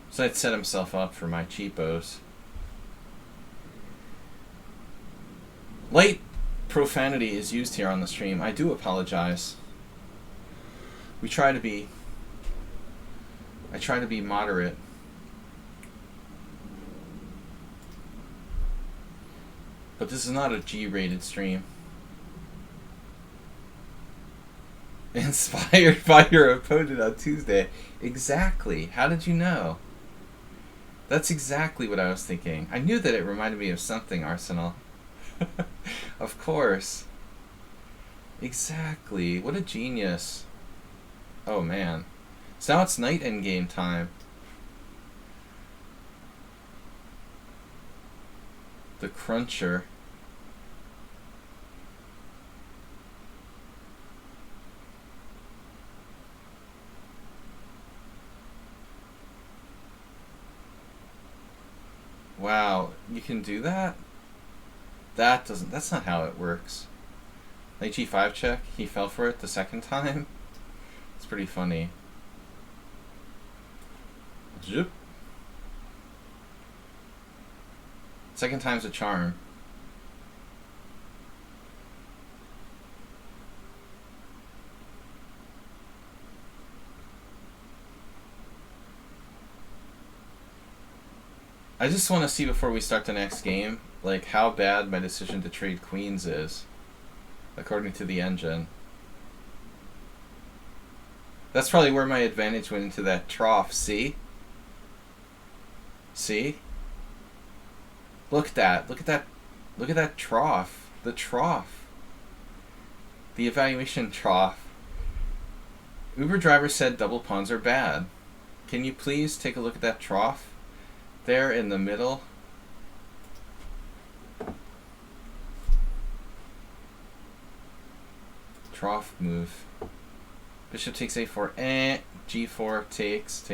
So I'd set himself up for my cheapos. Light profanity is used here on the stream. I do apologize. We try to be... I try to be moderate. But this is not a G-rated stream. Inspired by your opponent on Tuesday. Exactly. How did you know? That's exactly what I was thinking. I knew that it reminded me of something, Arsenal. Of course. Exactly. What a genius. Oh, man. So now it's night endgame time. The cruncher. Wow, you can do that? That's not how it works. Knight g5 check, he fell for it the second time. It's pretty funny. Zoop. Second time's a charm. I just want to see before we start the next game, like, how bad my decision to trade queens is, according to the engine. That's probably where my advantage went into that trough, see? See? Look at that. Look at that. Look at that trough. The trough. The evaluation trough. Uber driver said double pawns are bad. Can you please take a look at that trough? There in the middle. Trough move. Bishop takes a4. G4 takes.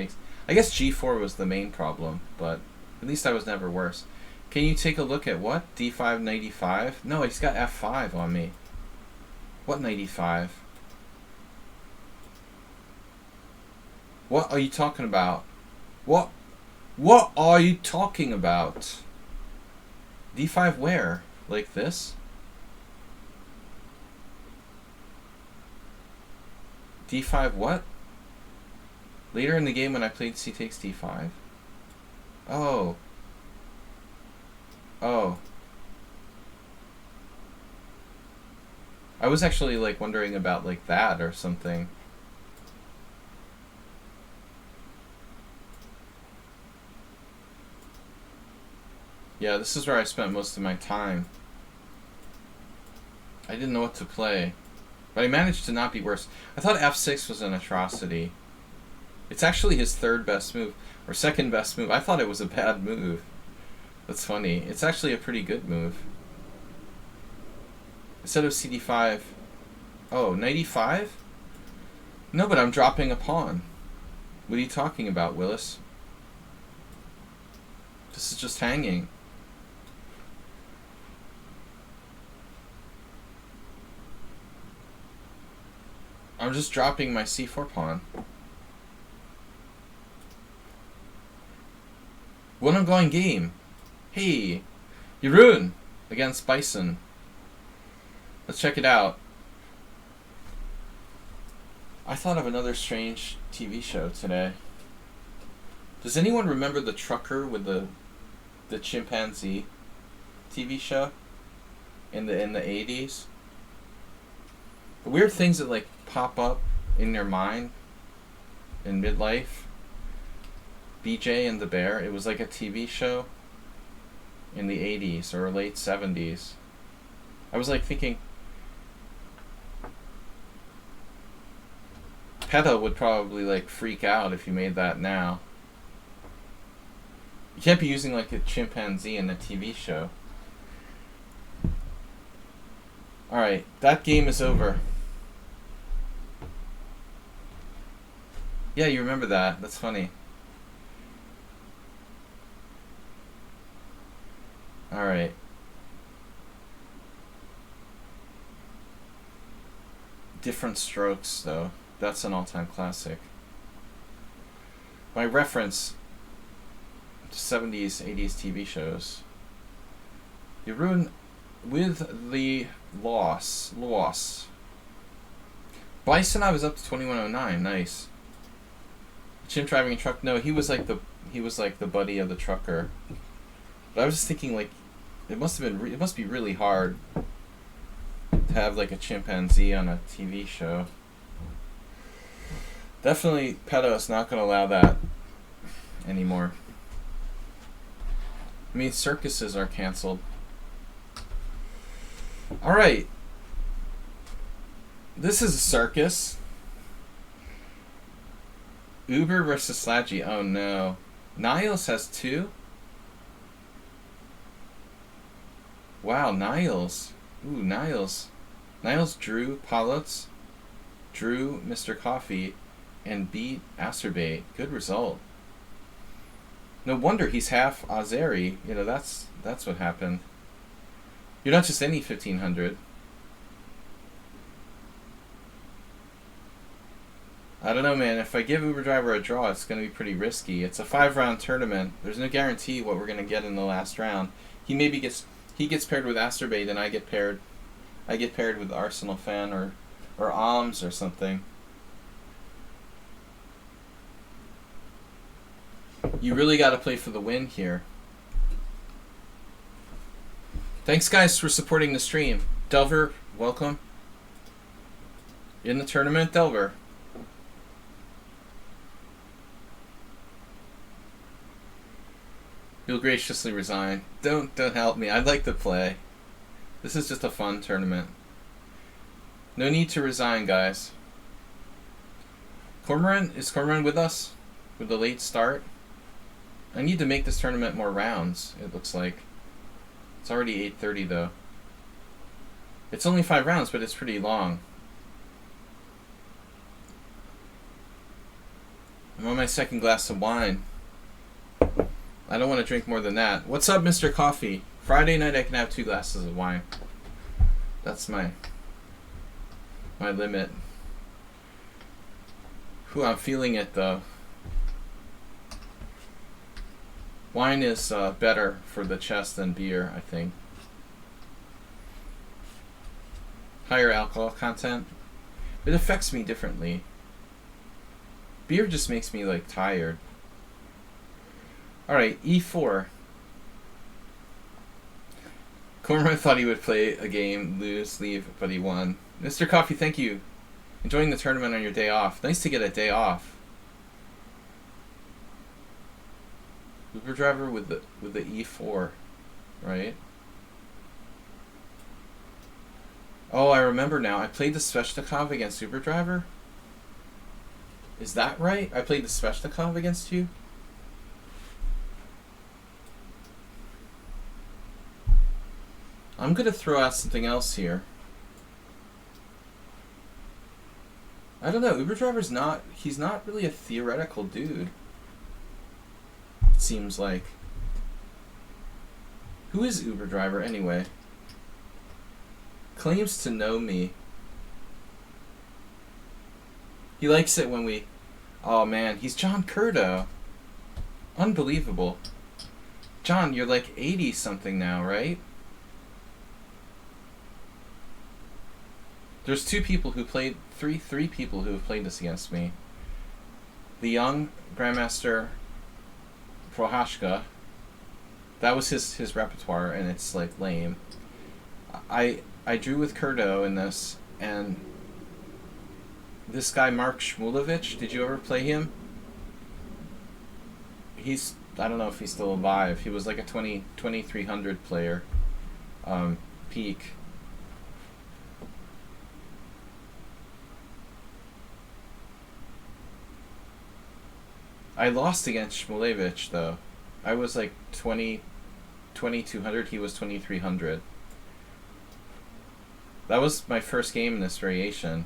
I guess G4 was the main problem, but at least I was never worse. Can you take a look at what? D5, knight e5? No, he's got f5 on me. What knight e5? What are you talking about? What are you talking about? D5 where? Like this? D5 what? Later in the game when I played c takes d5? Oh. Oh. I was actually like wondering about like that or something. Yeah, this is where I spent most of my time. I didn't know what to play. But I managed to not be worse. I thought f6 was an atrocity. It's actually his third best move. Or second best move. I thought it was a bad move. That's funny. It's actually a pretty good move. Instead of cd5... Oh, knight e5? No, but I'm dropping a pawn. What are you talking about, Willis? This is just hanging. I'm just dropping my c4 pawn. One ongoing game. Hey, Jeroen against Bison. Let's check it out. I thought of another strange TV show today. Does anyone remember the trucker with the chimpanzee TV show in the 80s? The weird things that like pop up in their mind in midlife. BJ and the Bear. It was like a TV show in the 80s or late 70s. I was like thinking, PETA would probably like freak out if you made that now. You can't be using like a chimpanzee in a TV show. Alright, that game is over. Yeah, you remember that. That's funny. Alright. Different Strokes, though. That's an all-time classic. My reference to 70s, 80s TV shows. Jeroen with the loss. Bison, I was up to 2109. Nice. Chimp driving a truck. No, he was like the buddy of the trucker. But I was just thinking, like, it must be really hard to have like a chimpanzee on a TV show. Definitely, PETA is not going to allow that anymore. I mean, circuses are canceled. Alright. This is a circus. Uber versus Slaggy. Oh no. Niles has 2? Wow, Niles. Ooh, Niles. Niles drew Politz, drew Mr. Coffee, and beat Asterbait. Good result. No wonder he's half Azeri. You know, that's what happened. You're not just any 1500. I don't know, man. If I give Uber Driver a draw, it's going to be pretty risky. It's a 5-round tournament. There's no guarantee what we're going to get in the last round. He gets paired with Asterbait, and I get paired with Arsenal Fan or Alms or something. You really got to play for the win here. Thanks, guys, for supporting the stream. Delver, welcome. In the tournament, Delver. You'll graciously resign. Don't help me. I'd like to play. This is just a fun tournament. No need to resign, guys. Is Cormoran with us? With the late start? I need to make this tournament more rounds, it looks like. It's already 8:30 though. It's only 5 rounds, but it's pretty long. I'm on my second glass of wine. I don't want to drink more than that. What's up, Mr. Coffee? Friday night I can have 2 glasses of wine. That's my limit. Whew, I'm feeling it though. Wine is better for the chest than beer, I think. Higher alcohol content. It affects me differently. Beer just makes me like tired. Alright, e4. Cormoran thought he would play a game, lose, leave, but he won. Mr. Coffee, thank you. Enjoying the tournament on your day off. Nice to get a day off. Uber Driver with the e4. right? Oh, I remember now. I played the Sveshnikov against Superdriver. Is that right? I played the Sveshnikov against you? I'm going to throw out something else here. I don't know. Uberdriver's not... He's not really a theoretical dude. It seems like. Who is Uberdriver anyway? Claims to know me. He likes it when we... Oh man, he's John Curdo. Unbelievable. John, you're like 80-something now, right? There's two people who played... Three people who have played this against me. The young Grandmaster Prohashka. That was his repertoire, and it's like lame. I drew with Curdo in this, and this guy Mark Shmulevich, did you ever play him? He's... I don't know if he's still alive. He was like a 2300 player. Peak. I lost against Shmulevich, though. I was like 2200, he was 2300. That was my first game in this variation.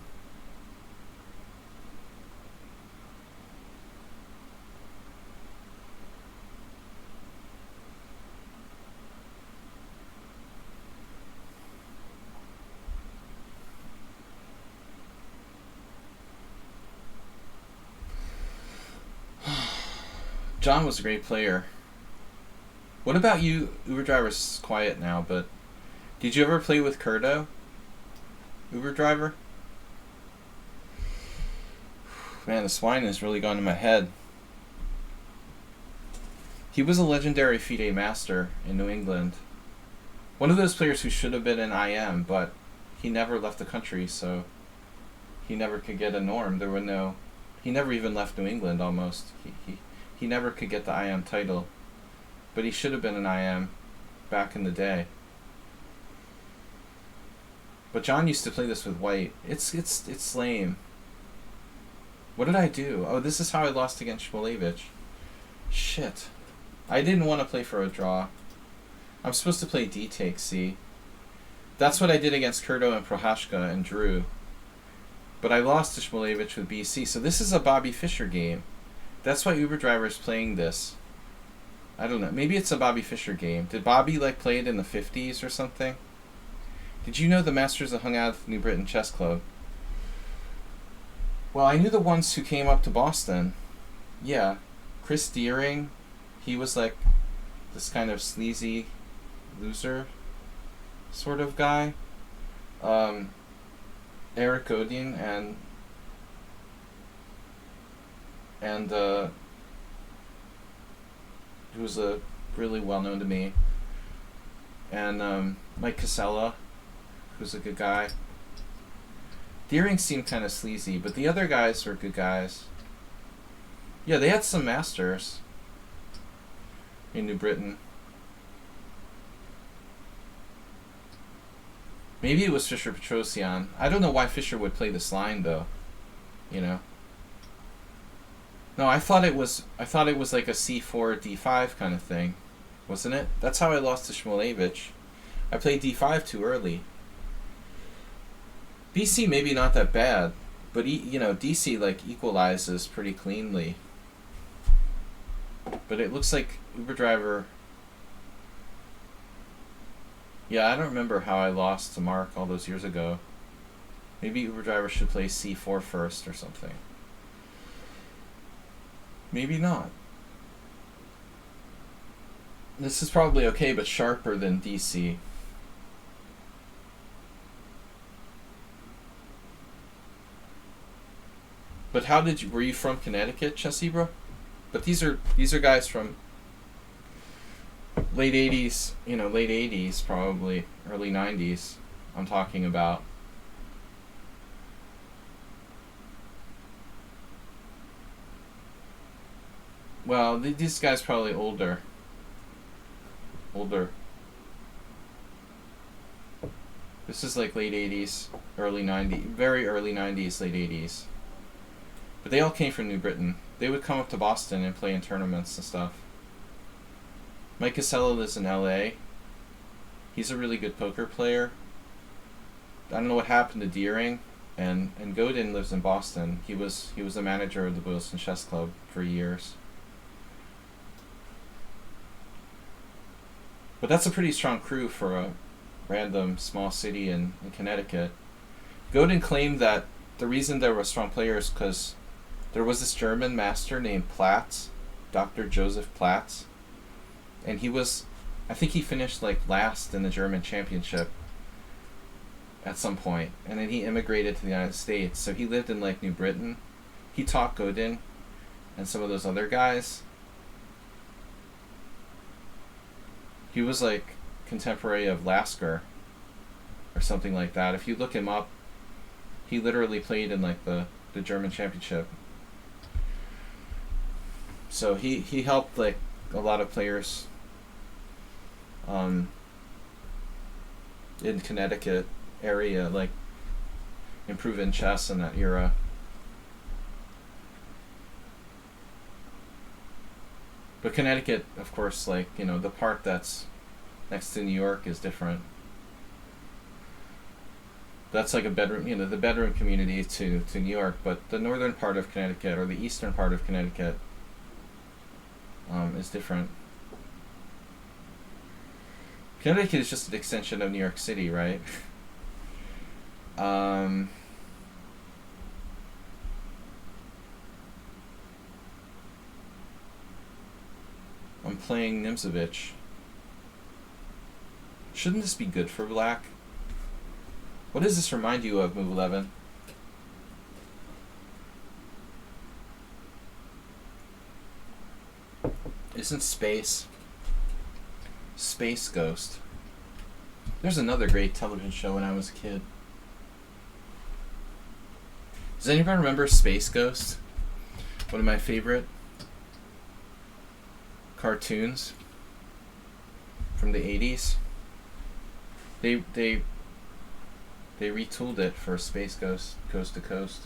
John was a great player. What about you? Uberdriver's quiet now, but did you ever play with Curdo? Uberdriver? Man, the swine has really gone to my head. He was a legendary FIDE master in New England. One of those players who should have been an IM, but he never left the country, so he never could get a norm. There were no... He never even left New England, almost. He never could get the IM title. But he should have been an IM back in the day. But John used to play this with white. It's lame. What did I do? Oh, this is how I lost against Shmulevich. Shit. I didn't want to play for a draw. I'm supposed to play D take C. That's what I did against Curdo and Prohashka and drew. But I lost to Shmulevich with BC. So this is a Bobby Fischer game. That's why Uberdriver is playing this. I don't know. Maybe it's a Bobby Fischer game. Did Bobby like play it in the 50s or something? Did you know the masters that hung out at New Britain Chess Club? Well, I knew the ones who came up to Boston. Yeah. Chris Deering. He was like this kind of sleazy loser sort of guy. Eric Godin and who was really well known to me, and Mike Casella, who's a good guy. Deering seemed kind of sleazy, but the other guys were good guys. Yeah, they had some masters in New Britain. Maybe it was Fischer Petrosian. I don't know why Fischer would play this line though. You know. No, I thought it was like a c4 d5 kind of thing, wasn't it? That's how I lost to Shmulevich. I played d5 too early. BC maybe not that bad, but DC like equalizes pretty cleanly. But it looks like Uberdriver. Yeah, I don't remember how I lost to Mark all those years ago. Maybe Uberdriver should play c4 first or something. Maybe not. This is probably okay, but sharper than DC. But how did you... Were you from Connecticut, Chessibra? But these are guys from late 80s, late 80s probably, early 90s I'm talking about. Well, these guys probably older. This is like late 80s, early 90s, very early 90s, late 80s. But they all came from New Britain. They would come up to Boston and play in tournaments and stuff. Mike Casella lives in LA. He's a really good poker player. I don't know what happened to Deering, and Godin lives in Boston. He was the manager of the Boylston Chess Club for years. But that's a pretty strong crew for a random small city in Connecticut. Godin claimed that the reason there were strong players because there was this German master named Platz, Dr. Joseph Platz, and I think he finished like last in the German championship at some point, and then he immigrated to the United States, so he lived in like New Britain. He taught Godin and some of those other guys. He was like contemporary of Lasker or something like that. If you look him up, he literally played in like the German championship. So he helped like a lot of players in Connecticut area, like improve in chess in that era. But Connecticut, of course, like, you know, the part that's next to New York is different. That's like a bedroom, you know, the bedroom community to New York, but the northern part of Connecticut or the eastern part of Connecticut is different. Connecticut is just an extension of New York City, right? I'm playing Nimzovich. Shouldn't this be good for black? What does this remind you of, move 11? Isn't Space Ghost? There's another great television show when I was a kid. Does anybody remember Space Ghost? One of my favorite cartoons from the 80s. They retooled it for Space Ghost Coast to Coast.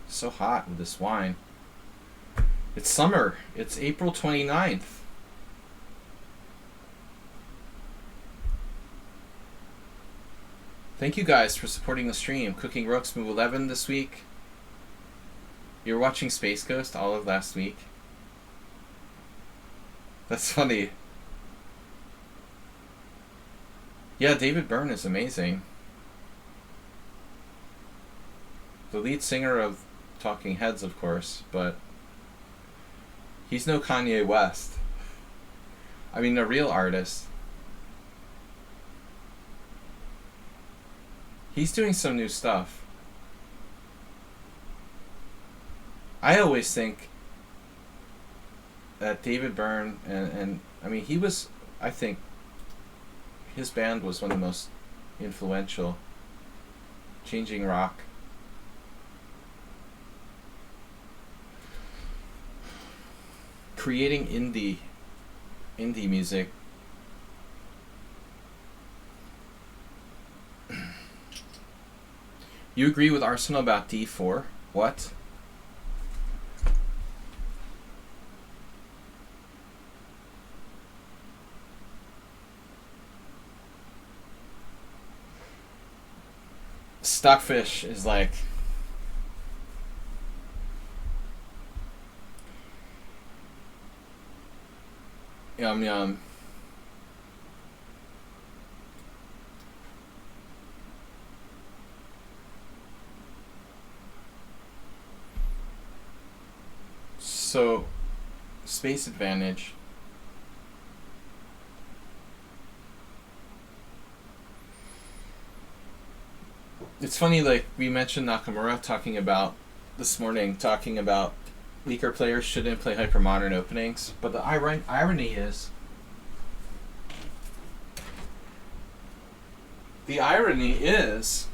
So hot with this wine. It's summer. It's April 29th. Thank you guys for supporting the stream. Cooking Rooks, move 11 this week. You were watching Space Ghost all of last week. That's funny. Yeah, David Byrne is amazing. The lead singer of Talking Heads, of course, but he's no Kanye West. I mean, a real artist. He's doing some new stuff. I always think that David Byrne and I mean, he was, I think, his band was one of the most influential, changing rock. Creating indie music. You agree with Arsenal about D4? What? Stockfish is like yum yum. So, space advantage. It's funny, like, we mentioned Nakamura this morning, talking about weaker players shouldn't play hypermodern openings, but the irony is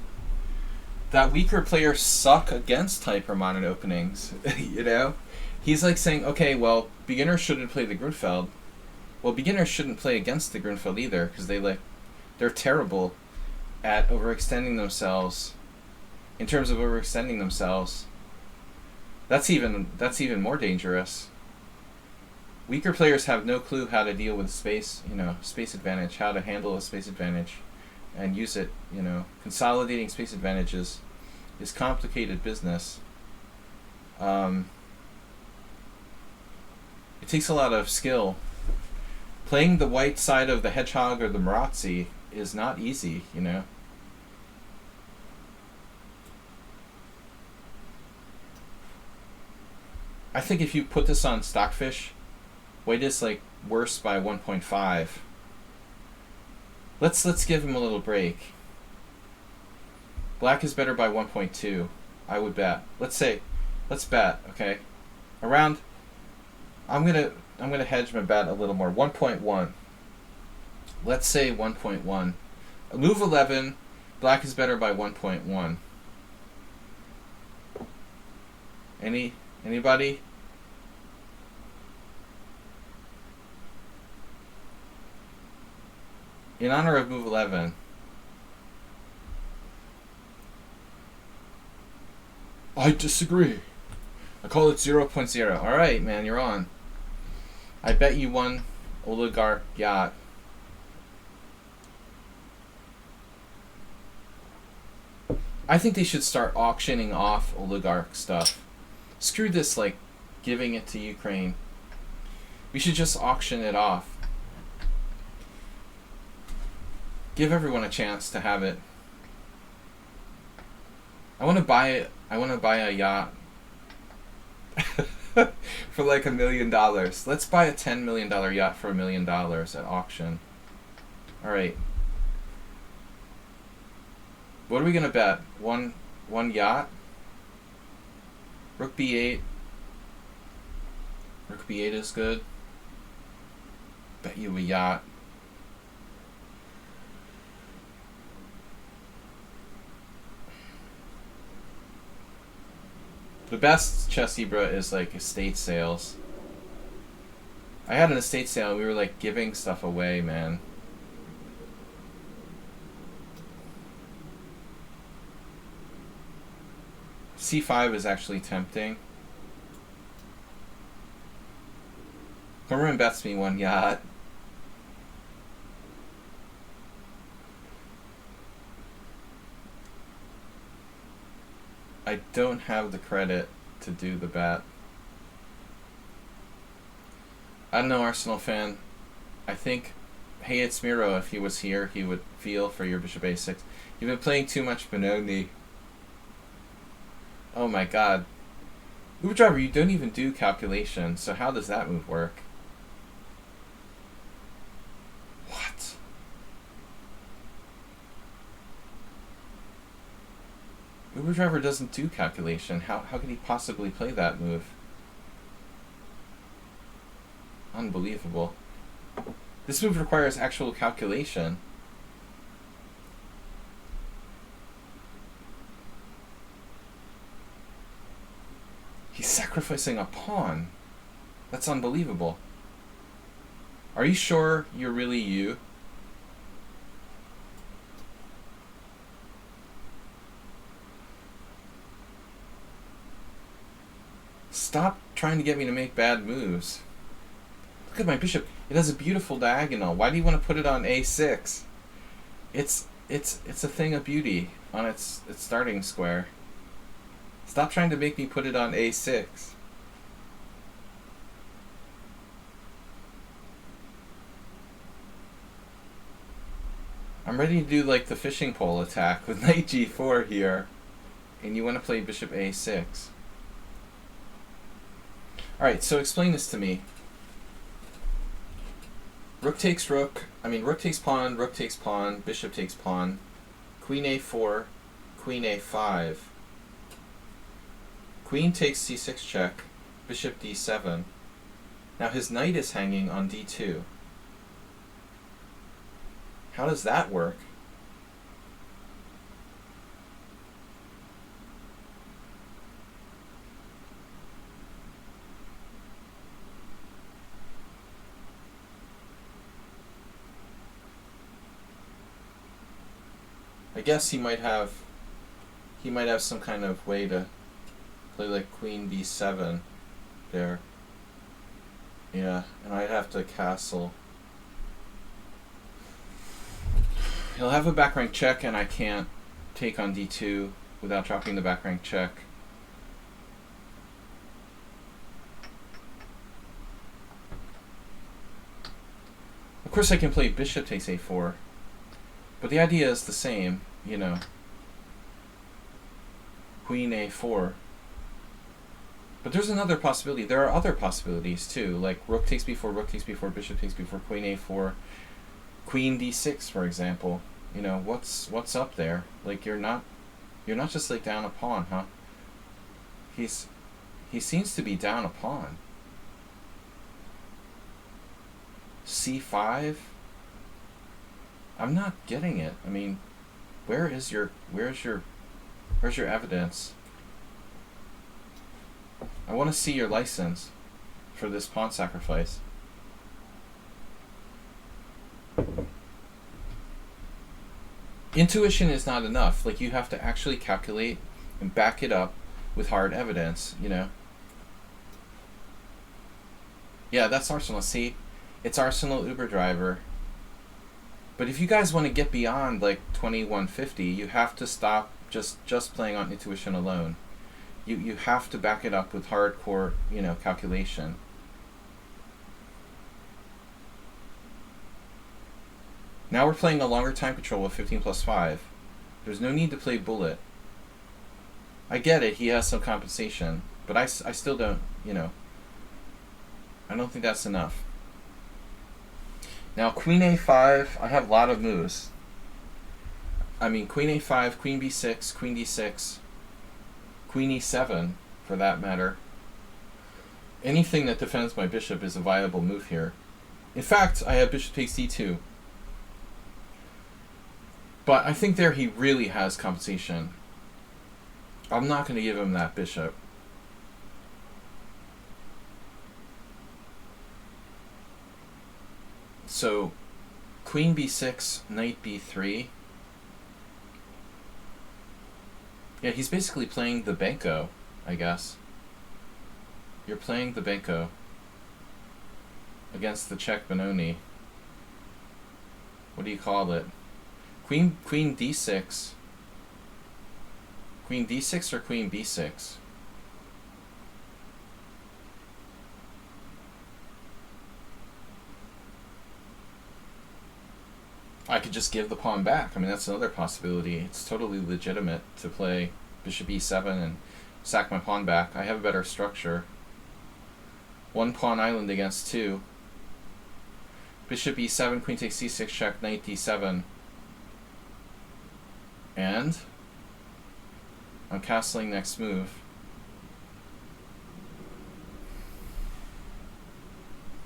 that weaker players suck against hypermodern openings, you know? He's like saying, okay, well, beginners shouldn't play the Grunfeld, Well, beginners shouldn't play against the Grunfeld either, because they're terrible at overextending themselves. In terms of overextending themselves, that's even more dangerous. Weaker players have no clue how to deal with space advantage, how to handle a space advantage, and use it. Consolidating space advantages is complicated business. It takes a lot of skill. Playing the white side of the hedgehog or the Marazzi is not easy, I think if you put this on Stockfish, white is worse by 1.5. Let's give him a little break. Black is better by 1.2. I would bet. Let's bet, okay? Around I'm gonna hedge my bet a little more. 1.1. Let's say 1.1. Move 11, black is better by 1.1. Anybody? In honor of move 11. I disagree. I call it 0.0. Alright, man, you're on. I bet you one oligarch yacht. I think they should start auctioning off oligarch stuff. Screw this, giving it to Ukraine. We should just auction it off. Give everyone a chance to have it. I want to buy a yacht for $1 million. Let's buy a $10 million yacht for $1 million at auction. Alright. What are we gonna bet? One yacht? Rook b8. Rook b8 is good. Bet you a yacht. The best chess Ibra is estate sales. I had an estate sale and we were giving stuff away, man. C5 is actually tempting. Cormoran bets me one yacht. I don't have the credit to do the bet. I'm no Arsenal fan. I think, hey, it's Miro. If he was here, he would feel for your bishop a6. You've been playing too much Benoni. Oh my god. Uber Driver, you don't even do calculation, so how does that move work? What? Uber Driver doesn't do calculation. How could he possibly play that move? Unbelievable. This move requires actual calculation. He's sacrificing a pawn. That's unbelievable. Are you sure you're really you? Stop trying to get me to make bad moves. Look at my bishop. It has a beautiful diagonal. Why do you want to put it on a6? It's a thing of beauty on its starting square. Stop trying to make me put it on a6. I'm ready to do the fishing pole attack with knight g4 here. And you want to play bishop a6. Alright, so explain this to me. Rook takes rook. Rook takes pawn, bishop takes pawn. Queen a4, queen a5. Queen takes c6 check, bishop d7. Now his knight is hanging on d2. How does that work? I guess he might have some kind of way to play like queen b7 there. Yeah, and I'd have to castle. He'll have a back rank check, and I can't take on d2 without dropping the back rank check. Of course I can play bishop takes a4, but the idea is the same, you know. Queen a4. But there's another possibility. There are other possibilities too, like rook takes b4, bishop takes b4, queen a4, queen d6, for example. You know, what's up there? Like you're not just like down a pawn, huh? He seems to be down a pawn. c5? I'm not getting it. I mean, where's your evidence? I want to see your license for this pawn sacrifice. Intuition is not enough. Like, you have to actually calculate and back it up with hard evidence, you know. Yeah, that's Arsenal. See, it's Arsenal Uber driver. But if you guys want to get beyond like 2150, you have to stop just playing on intuition alone. You have to back it up with hardcore, you know, calculation. Now we're playing a longer time control with 15+5. There's no need to play bullet. I get it, he has some compensation, but I still don't, you know, I don't think that's enough. Now queen a5, I have a lot of moves. I mean, queen a5, queen b6, queen d6, queen e7, for that matter. Anything that defends my bishop is a viable move here. In fact, I have bishop takes d2. But I think there he really has compensation. I'm not going to give him that bishop. So, queen b6, knight b3. Yeah, he's basically playing the Benko, I guess. You're playing the Benko against the Czech Benoni. What do you call it? Queen d6. Queen d6 or queen b6? I could just give the pawn back. I mean, that's another possibility. It's totally legitimate to play bishop e7 and sack my pawn back. I have a better structure. One pawn island against two. Bishop e7, queen takes c6 check, knight d7. And I'm castling next move.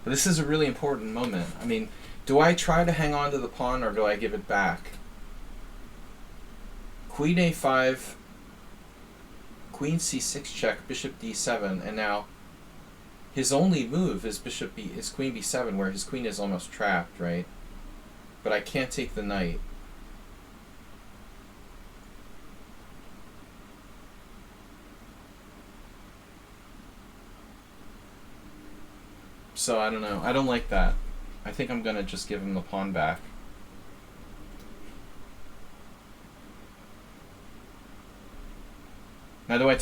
But this is a really important moment. I mean, do I try to hang on to the pawn or do I give it back? Queen a5, queen c6 check, bishop d7, and now his only move is is queen b7, where his queen is almost trapped, right? But I can't take the knight. So I don't know. I don't like that. I think I'm gonna just give him the pawn back. Now do I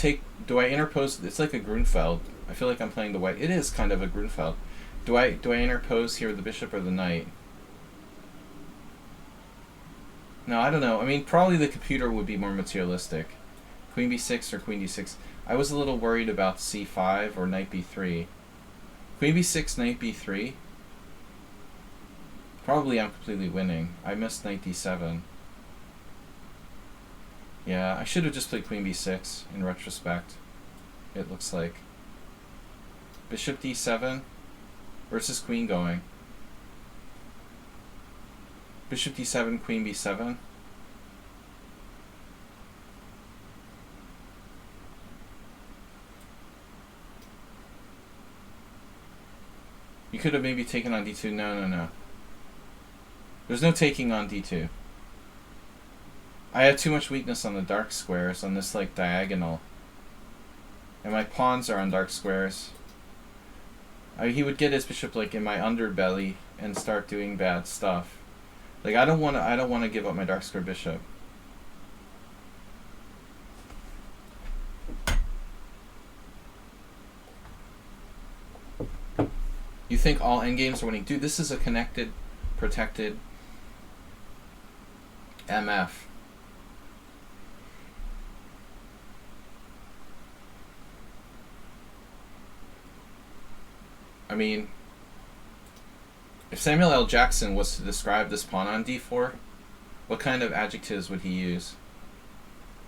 interpose? It's like a Grunfeld. I feel like I'm playing the white. It is kind of a Grunfeld. Do I interpose here with the bishop or the knight? No, I don't know. I mean, probably the computer would be more materialistic. Queen b6 or queen d6. I was a little worried about c5 or knight b3. Queen b6, knight b3. Probably I'm completely winning. I missed knight d7. Yeah, I should have just played queen b6 in retrospect. It looks like. Bishop d7 versus queen going. Bishop d7, queen b7. You could have maybe taken on d2. No. There's no taking on d2. I have too much weakness on the dark squares on this like diagonal. And my pawns are on dark squares. He would get his bishop like in my underbelly and start doing bad stuff. Like I don't want to give up my dark square bishop. You think all endgames are winning? Dude, this is a connected, protected MF. I mean, if Samuel L. Jackson was to describe this pawn on d4, what kind of adjectives would he use?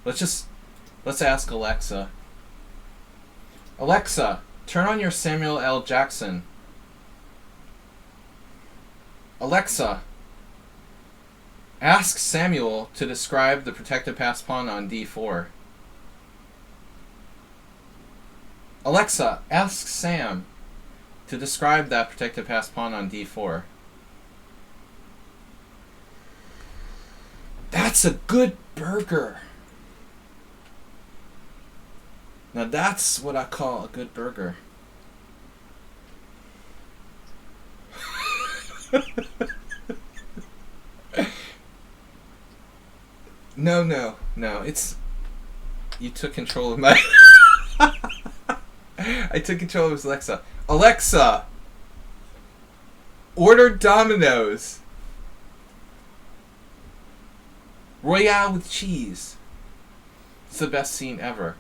Let's ask Alexa. Alexa, turn on your Samuel L. Jackson. Alexa, ask Samuel to describe the protected passed pawn on d4. Alexa, ask Sam to describe that protected passed pawn on d4. That's a good burger. Now that's what I call a good burger. No. It's... You took control of my... I took control of his Alexa. Alexa! Order Domino's. Royale with cheese. It's the best scene ever.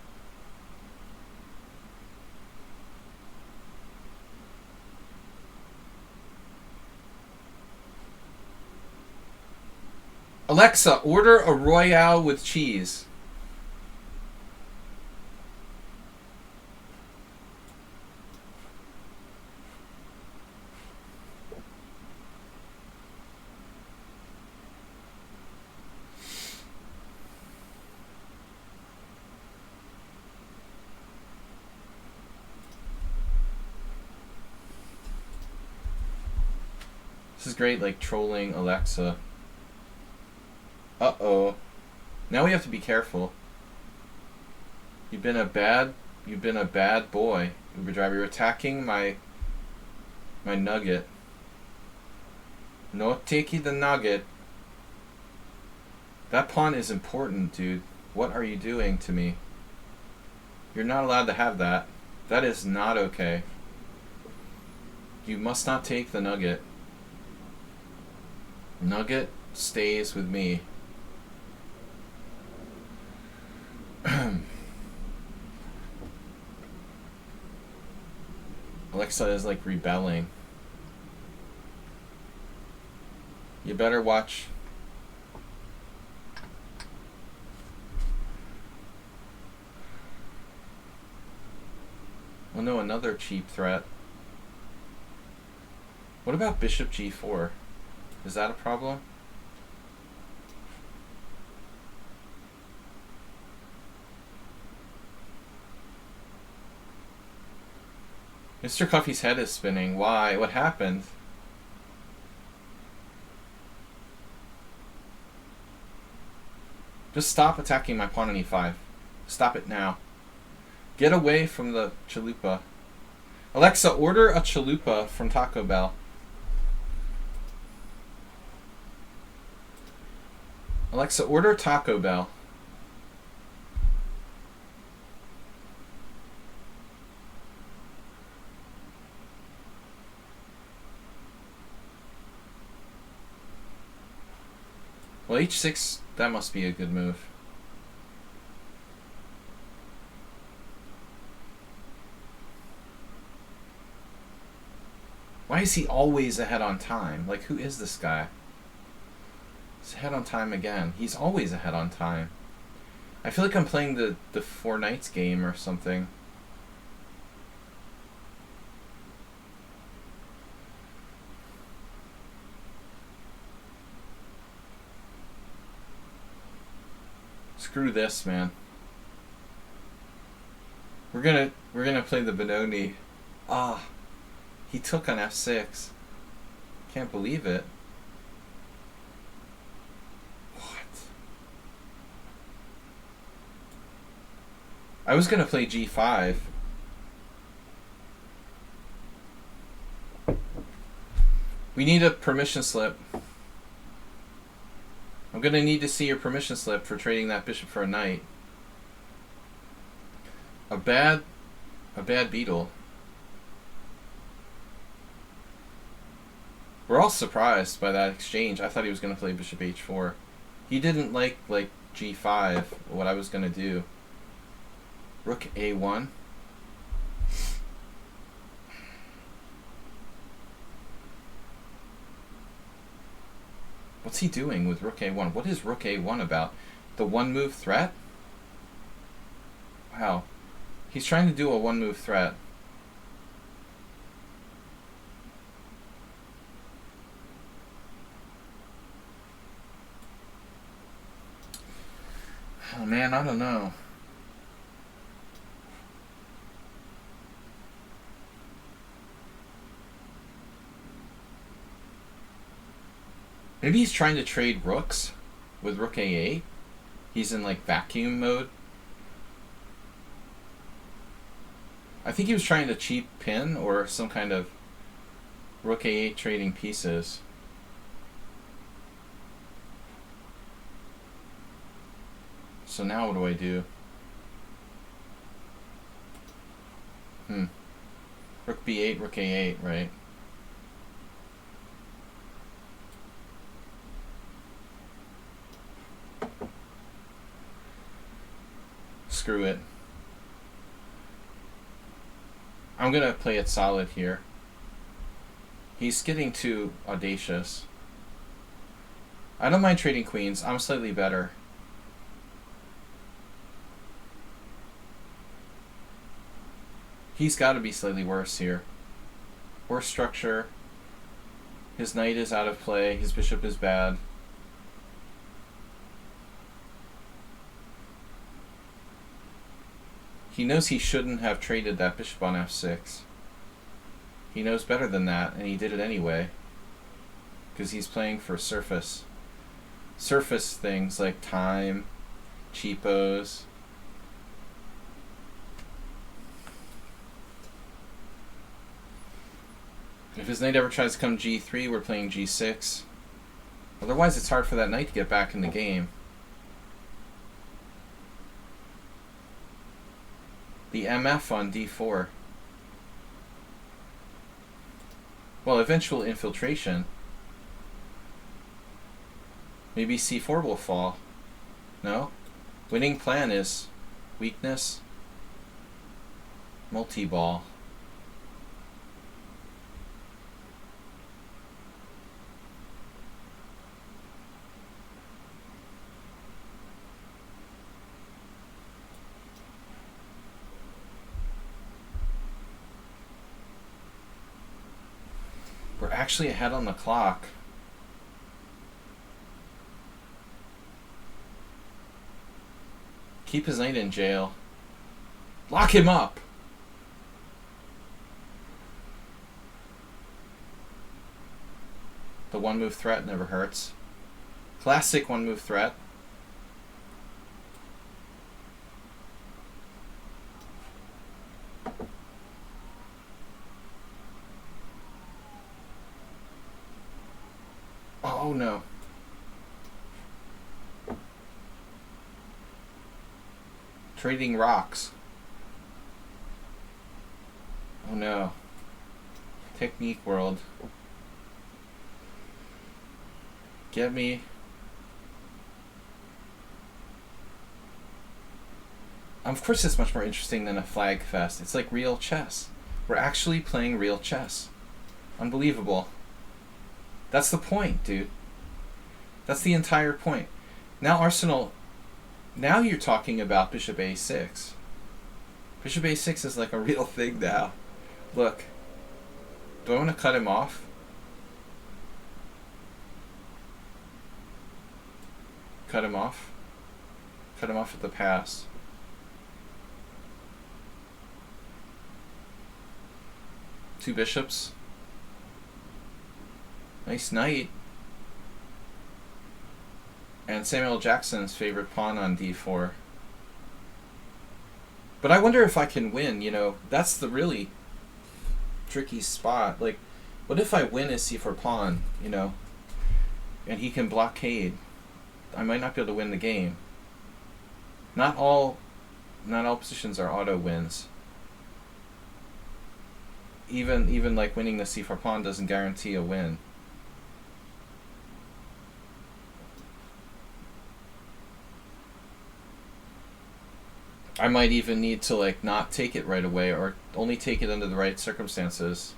Alexa, order a Royale with cheese. This is great, like trolling Alexa. Uh-oh. Now we have to be careful. You've been a bad boy, Uber driver. You're attacking my nugget. No takey the nugget. That pawn is important, dude. What are you doing to me? You're not allowed to have that. That is not okay. You must not take the nugget. Nugget stays with me. Alexa is like rebelling. You better watch. Oh no, another cheap threat. What about bishop g4? Is that a problem? Mr. Cuffy's head is spinning. Why? What happened? Just stop attacking my pawn on e5. Stop it now. Get away from the chalupa. Alexa, order a chalupa from Taco Bell. Alexa, order Taco Bell. Well, h6, that must be a good move. Why is he always ahead on time? Like, who is this guy? He's ahead on time again. He's always ahead on time. I feel like I'm playing the Four Knights game or something. Screw this, man. We're gonna play the Benoni. Ah, he took on f6. Can't believe it. What? I was going to play g5. We need a permission slip. I'm going to need to see your permission slip for trading that bishop for a knight. A bad beetle. We're all surprised by that exchange. I thought he was going to play bishop h4. He didn't like g5, what I was going to do. Rook a1. What's he doing with rook a1? What is rook a1 about? The one-move threat? Wow. He's trying to do a one-move threat. Oh man, I don't know. Maybe he's trying to trade rooks with rook a8. He's in like vacuum mode. I think he was trying to cheap pin or some kind of rook a8 trading pieces. So now what do I do? Rook b8, rook a8, right? Screw it. I'm gonna play it solid here. He's getting too audacious. I don't mind trading queens. I'm slightly better. He's got to be slightly worse here. Worse structure. His knight is out of play. His bishop is bad. He knows he shouldn't have traded that bishop on f6. He knows better than that, and he did it anyway. Because he's playing for surface things like time, cheapos. If his knight ever tries to come g3, we're playing g6. Otherwise, it's hard for that knight to get back in the game. The MF on d4. Well, eventual infiltration. Maybe c4 will fall. No? Winning plan is weakness, multi-ball. We're actually ahead on the clock. Keep his knight in jail. Lock him up! The one-move threat never hurts. Classic one-move threat. Oh no. Trading rocks. Oh no. Technique world. Get me. Of course it's much more interesting than a flag fest. It's like real chess. We're actually playing real chess. Unbelievable. That's the point, dude. That's the entire point. Now Arsenal, now you're talking about bishop a6. Bishop a6 is like a real thing now. Look. Do I want to cut him off? Cut him off? Cut him off at the pass. Two bishops. Nice knight. And Samuel Jackson's favorite pawn on d4. But I wonder if I can win, you know. That's the really tricky spot. Like, what if I win his c4 pawn, you know, and he can blockade? I might not be able to win the game. Not all positions are auto wins. Even like winning the c4 pawn doesn't guarantee a win. I might even need to like not take it right away, or only take it under the right circumstances.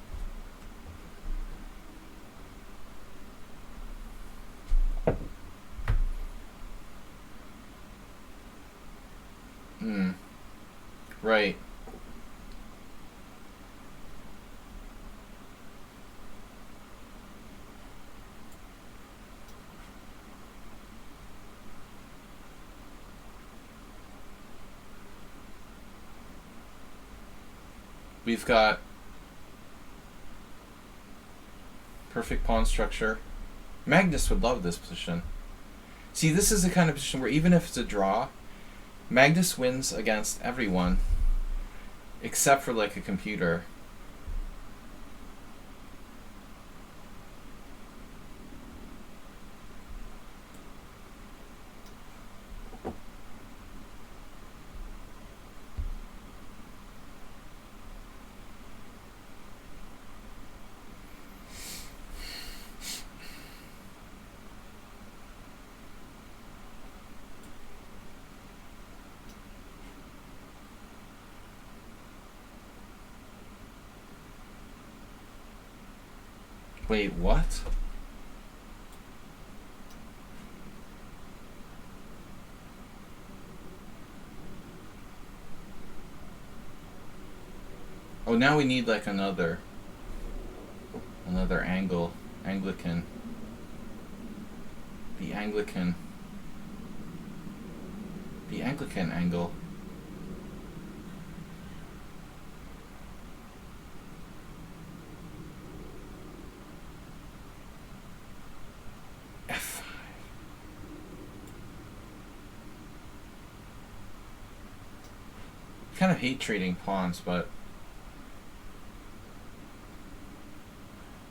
Right. We've got perfect pawn structure. Magnus would love this position. See, this is the kind of position where even if it's a draw, Magnus wins against everyone except for like a computer. Wait, what? Oh, now we need like another angle. Anglican. The Anglican angle. F5. I kind of hate trading pawns, but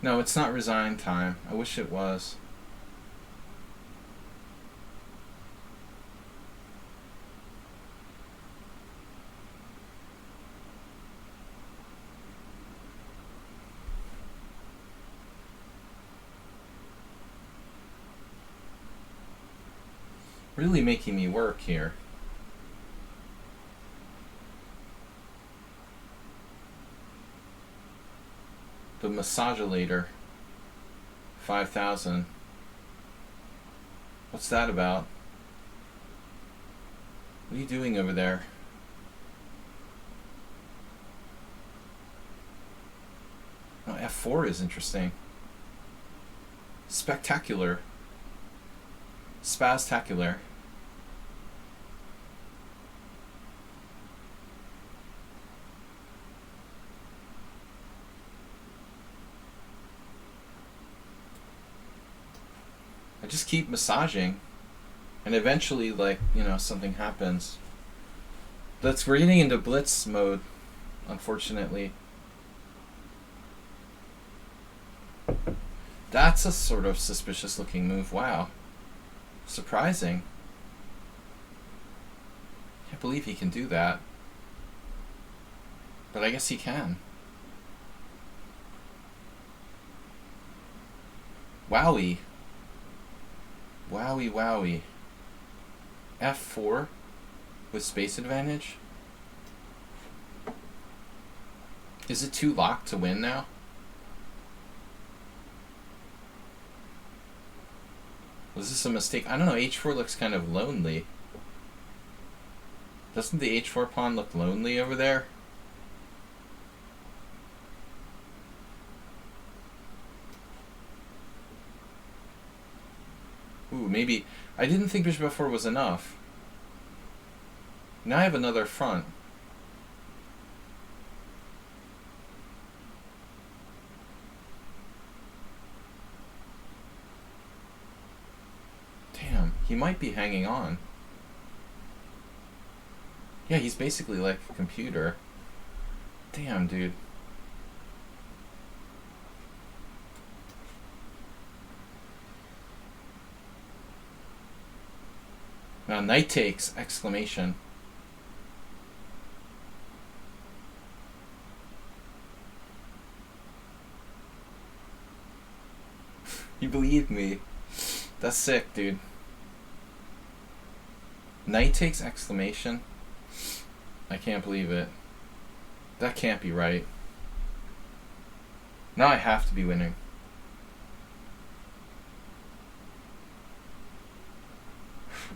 no, it's not resign time. I wish it was. Really making me work here. The Massagulator. 5,000. What's that about? What are you doing over there? Oh, F4 is interesting. Spectacular. Spaztacular. I just keep massaging, and eventually, like, you know, something happens. We're getting into blitz mode, unfortunately. That's a sort of suspicious looking move. Wow. Surprising. Can't believe he can do that. But I guess he can. Wowie. Wowie wowie. F4 with space advantage? Is it too locked to win now? Was this a mistake? I don't know, H4 looks kind of lonely. Doesn't the H4 pawn look lonely over there? Ooh, maybe. I didn't think bishop f4 was enough. Now I have another front. Damn, he might be hanging on. Yeah, he's basically like a computer. Damn, dude. Now, knight takes! Exclamation. You believed me. That's sick, dude. Knight takes! Exclamation. I can't believe it. That can't be right. Now I have to be winning.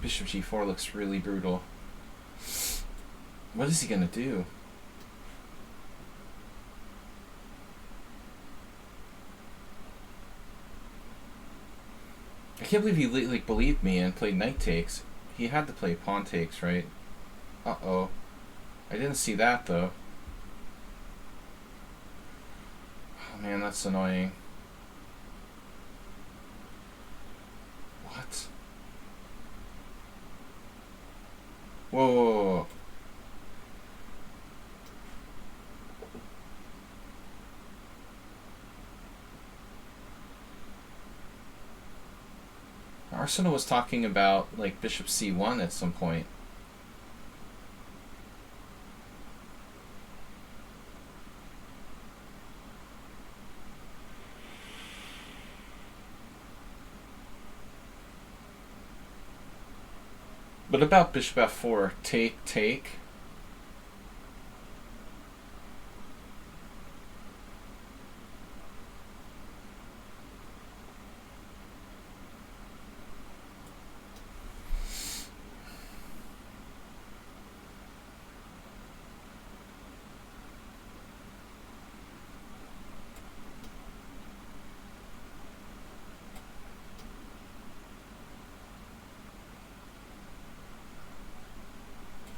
Bishop g4 looks really brutal. What is he gonna do? I can't believe he like believed me and played knight takes. He had to play pawn takes, right? Uh-oh. I didn't see that, though. Oh, man, that's annoying. What? Whoa, whoa, whoa. Arsenal was talking about, like, bishop c1 at some point. What about bishop f4? Take, take?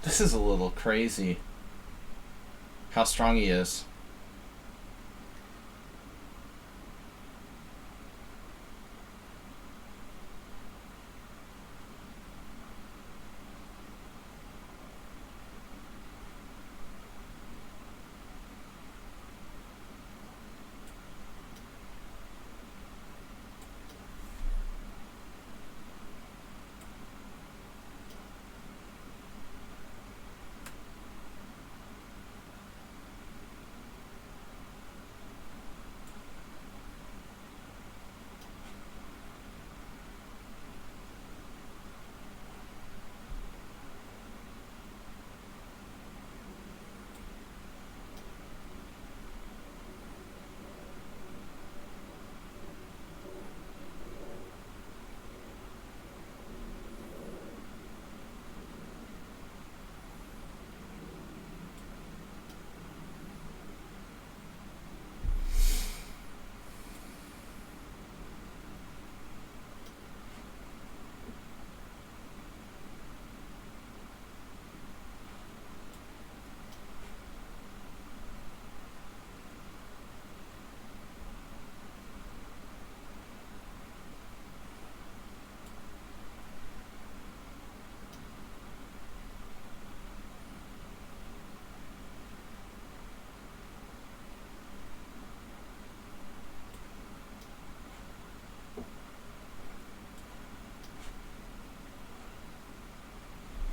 This is a little crazy. How strong he is.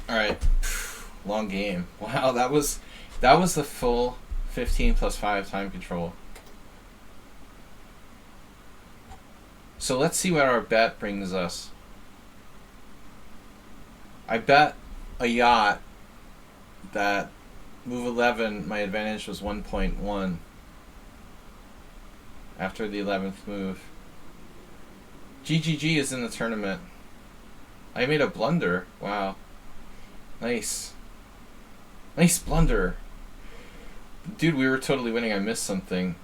Alright. Long game. Wow, that was the full 15 plus 5 time control. So let's see what our bet brings us. I bet a yacht that move 11, my advantage was 1.1 after the 11th move. GGG is in the tournament. I made a blunder. Wow. Nice. Nice blunder. Dude, we were totally winning. I missed something.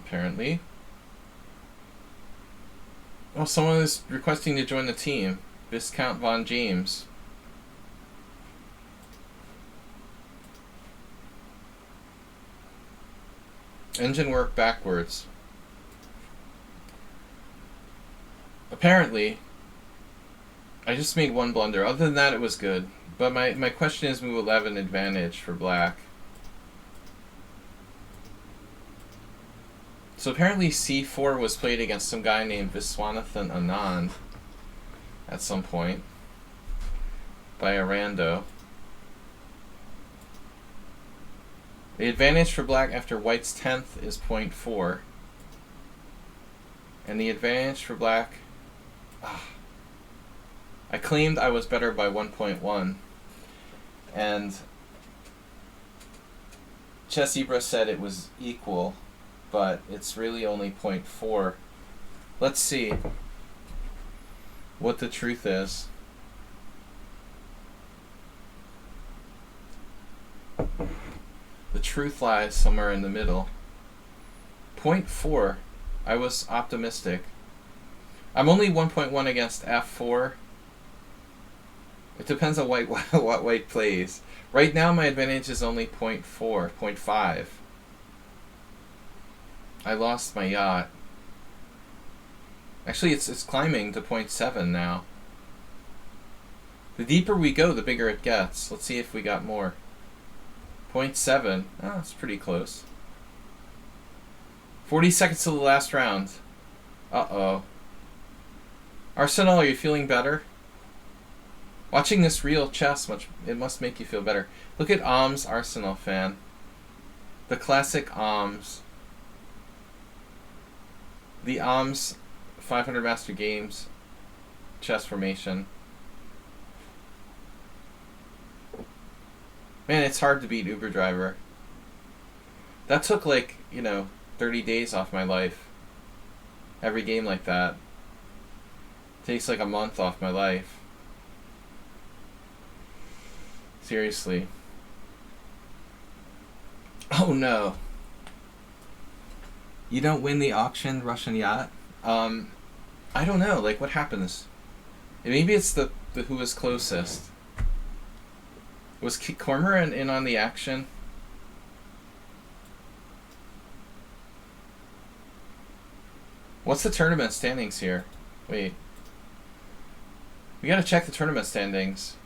Apparently. Oh, someone is requesting to join the team. Viscount Von James. Engine work backwards. Apparently, I just made one blunder. Other than that, it was good. But my question is move 11 advantage for black. So apparently c4 was played against some guy named Viswanathan Anand at some point by a rando. The advantage for black after white's 10th is 0.4. And the advantage for black... I claimed I was better by 1.1. And Chess Zebra said it was equal, but it's really only 0.4. Let's see what the truth is. The truth lies somewhere in the middle. 0.4. I was optimistic. I'm only 1.1 against f4. It depends on what white plays. Right now my advantage is only 0.4, 0.5. I lost my yacht. Actually, it's climbing to 0.7 now. The deeper we go, the bigger it gets. Let's see if we got more. 0.7. Oh, it's pretty close. 40 seconds to the last round. Uh-oh. Arsenal, are you feeling better? Watching this real chess, it must make you feel better. Look at Om's Arsenal fan. The classic Om's. The Om's 500 Master Games chess formation. Man, it's hard to beat Uber Driver. That took 30 days off my life. Every game like that. Takes like a month off my life. Seriously. Oh no. You don't win the auction, Russian yacht? I don't know, what happens? Maybe it's the who was closest. Was Cormoran in on the action? What's the tournament standings here? Wait. We gotta check the tournament standings.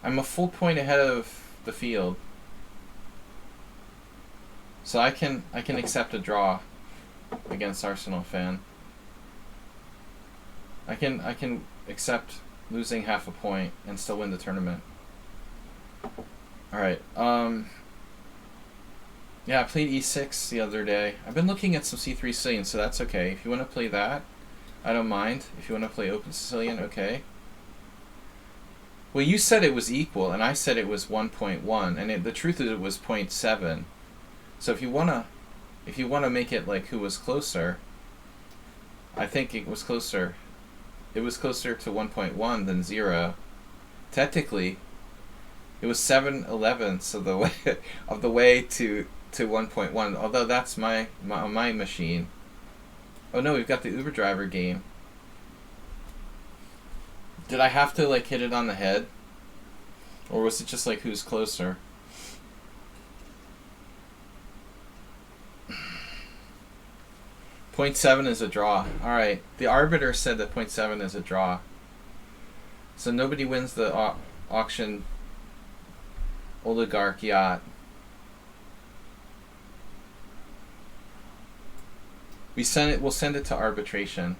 I'm a full point ahead of the field. So I can accept a draw against Arsenal fan. I can accept losing half a point and still win the tournament. Alright, yeah, I played e6 the other day. I've been looking at some c3 Sicilian, so that's okay. If you want to play that, I don't mind. If you want to play open Sicilian, okay. Well, you said it was equal, and I said it was 1.1, and the truth is it was 0.7. So if you wanna make it who was closer, I think it was closer. It was closer to 1.1 than 0. Technically, it was 7/11ths of the way to 1.1. Although that's my machine. Oh no, we've got the Uber Driver game. Did I have to hit it on the head, or was it just who's closer? .7 is a draw. All right, the arbiter said that 0.7 is a draw. So nobody wins the auction. Oligarch yacht. We'll send it to arbitration.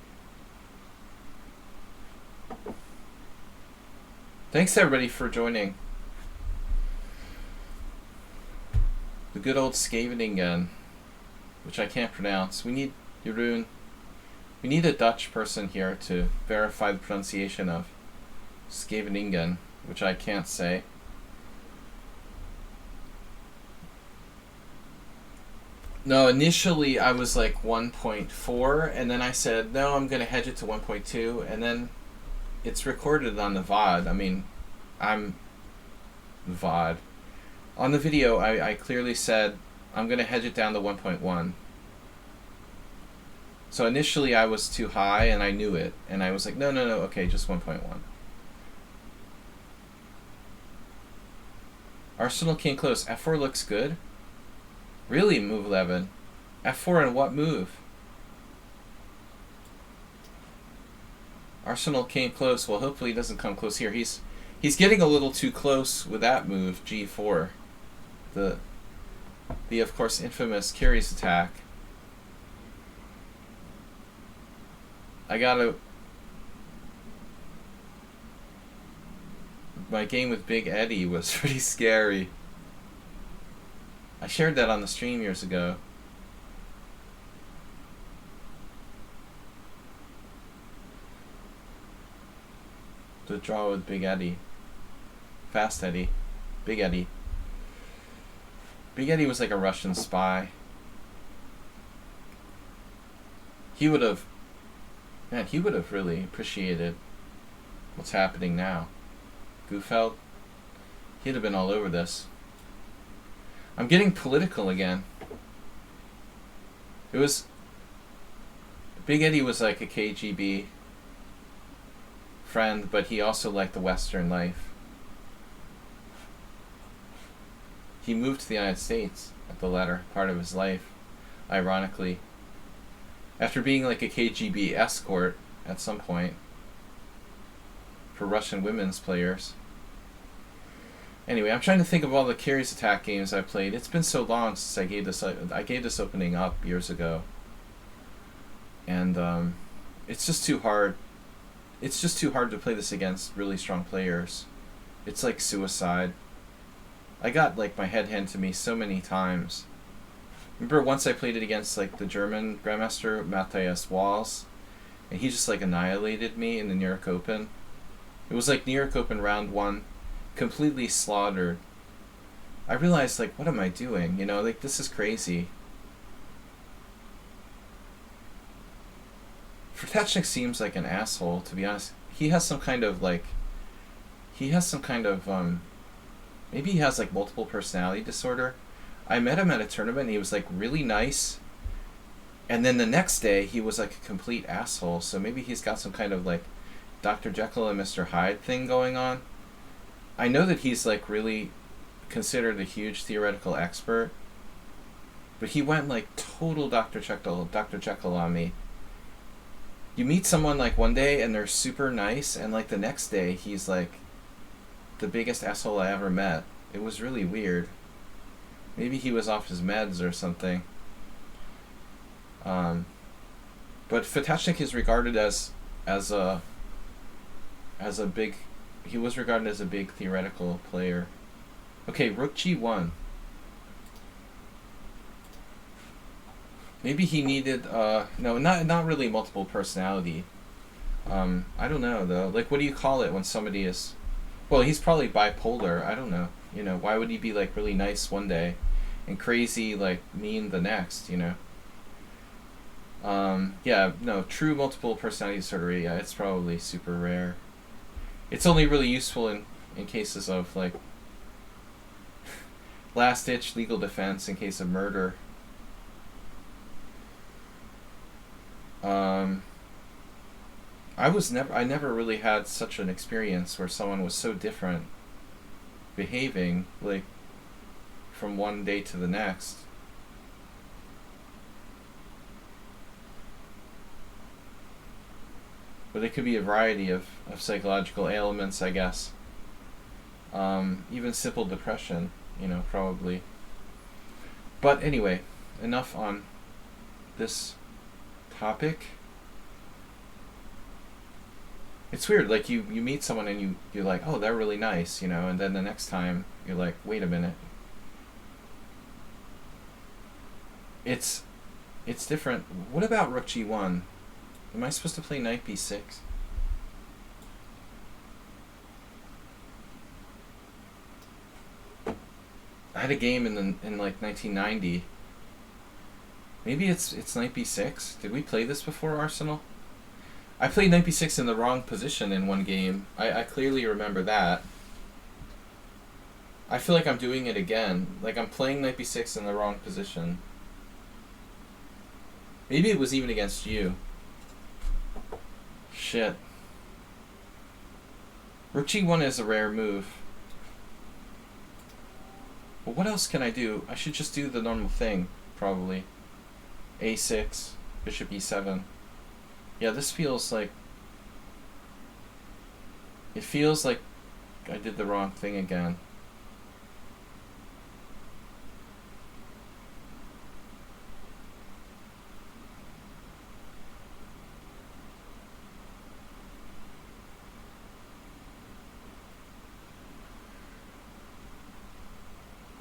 Thanks everybody for joining. The good old Skaveningen, which I can't pronounce. We need Jeroen. We need a Dutch person here to verify the pronunciation of Skaveningen, which I can't say. No, initially I was 1.4, and then I said, no, I'm going to hedge it to 1.2, and then it's recorded on the VOD. I mean, I'm VOD. On the video, I clearly said, I'm going to hedge it down to 1.1. So initially I was too high, and I knew it, and I was like, no, okay, just 1.1. Arsenal came close. F4 looks good. Really, move 11. F4 and what move? Arsenal came close. Well, hopefully he doesn't come close here. He's getting a little too close with that move, g4. The of course infamous carries attack. My game with Big Eddie was pretty scary. I shared that on the stream years ago. The draw with Big Eddie. Fast Eddie. Big Eddie. Big Eddie was like a Russian spy. He would have really appreciated what's happening now. Goofeld, he'd have been all over this. I'm getting political again. Big Eddie was like a KGB friend, but he also liked the Western life. He moved to the United States at the latter part of his life, ironically. After being like a KGB escort at some point for Russian women's players. Anyway, I'm trying to think of all the carries attack games I played. It's been so long since I gave this opening up years ago. And it's just too hard. It's just too hard to play this against really strong players. It's like suicide. I got like my head handed to me so many times. Remember once I played it against like the German Grandmaster Matthias Walls, and he just like annihilated me in the New York Open. It was like New York Open round 1, completely slaughtered. I realized like, what am I doing? You know, like this is crazy. Fatachnik seems like an asshole, to be honest. He has some kind of maybe he has like multiple personality disorder. I met him at a tournament and he was like really nice, and then the next day he was like a complete asshole. So maybe he's got some kind of like Dr. Jekyll and Mr. Hyde thing going on. I know that he's like really considered a huge theoretical expert, but he went like total Dr. Jekyll on me. You meet someone like one day and they're super nice, and like the next day he's like the biggest asshole I ever met. It was really weird. Maybe he was off his meds or something. But Fatachnik is regarded as a big, he was regarded as a big theoretical player. Okay, Rook G1. Maybe he needed no, not really multiple personality. I don't know though. Like, what do you call it when somebody is? Well, he's probably bipolar. I don't know. You know, why would he be like really nice one day and crazy, like mean the next? You know. Yeah, no, true multiple personality disorder. Yeah, it's probably super rare. It's only really useful in cases of like last ditch legal defense in case of murder. I never really had such an experience where someone was so different behaving, like, from one day to the next. But it could be a variety of psychological ailments, I guess. Even simple depression, you know, probably. But anyway, enough on this topic. It's weird, like you meet someone and you're like, oh, they're really nice, you know, and then the next time you're like, wait a minute. It's different. What about Rook G1? Am I supposed to play Knight B6? I had a game in like 1990. Maybe it's Knight B6. Did we play this before, Arsenal? I played Knight B6 in the wrong position in one game. I clearly remember that. I feel like I'm doing it again. Like I'm playing Knight B6 in the wrong position. Maybe it was even against you. Shit. Rook G1 is a rare move. But what else can I do? I should just do the normal thing, probably. A6, Bishop E7. Yeah, this feels like It feels like I did the wrong thing again.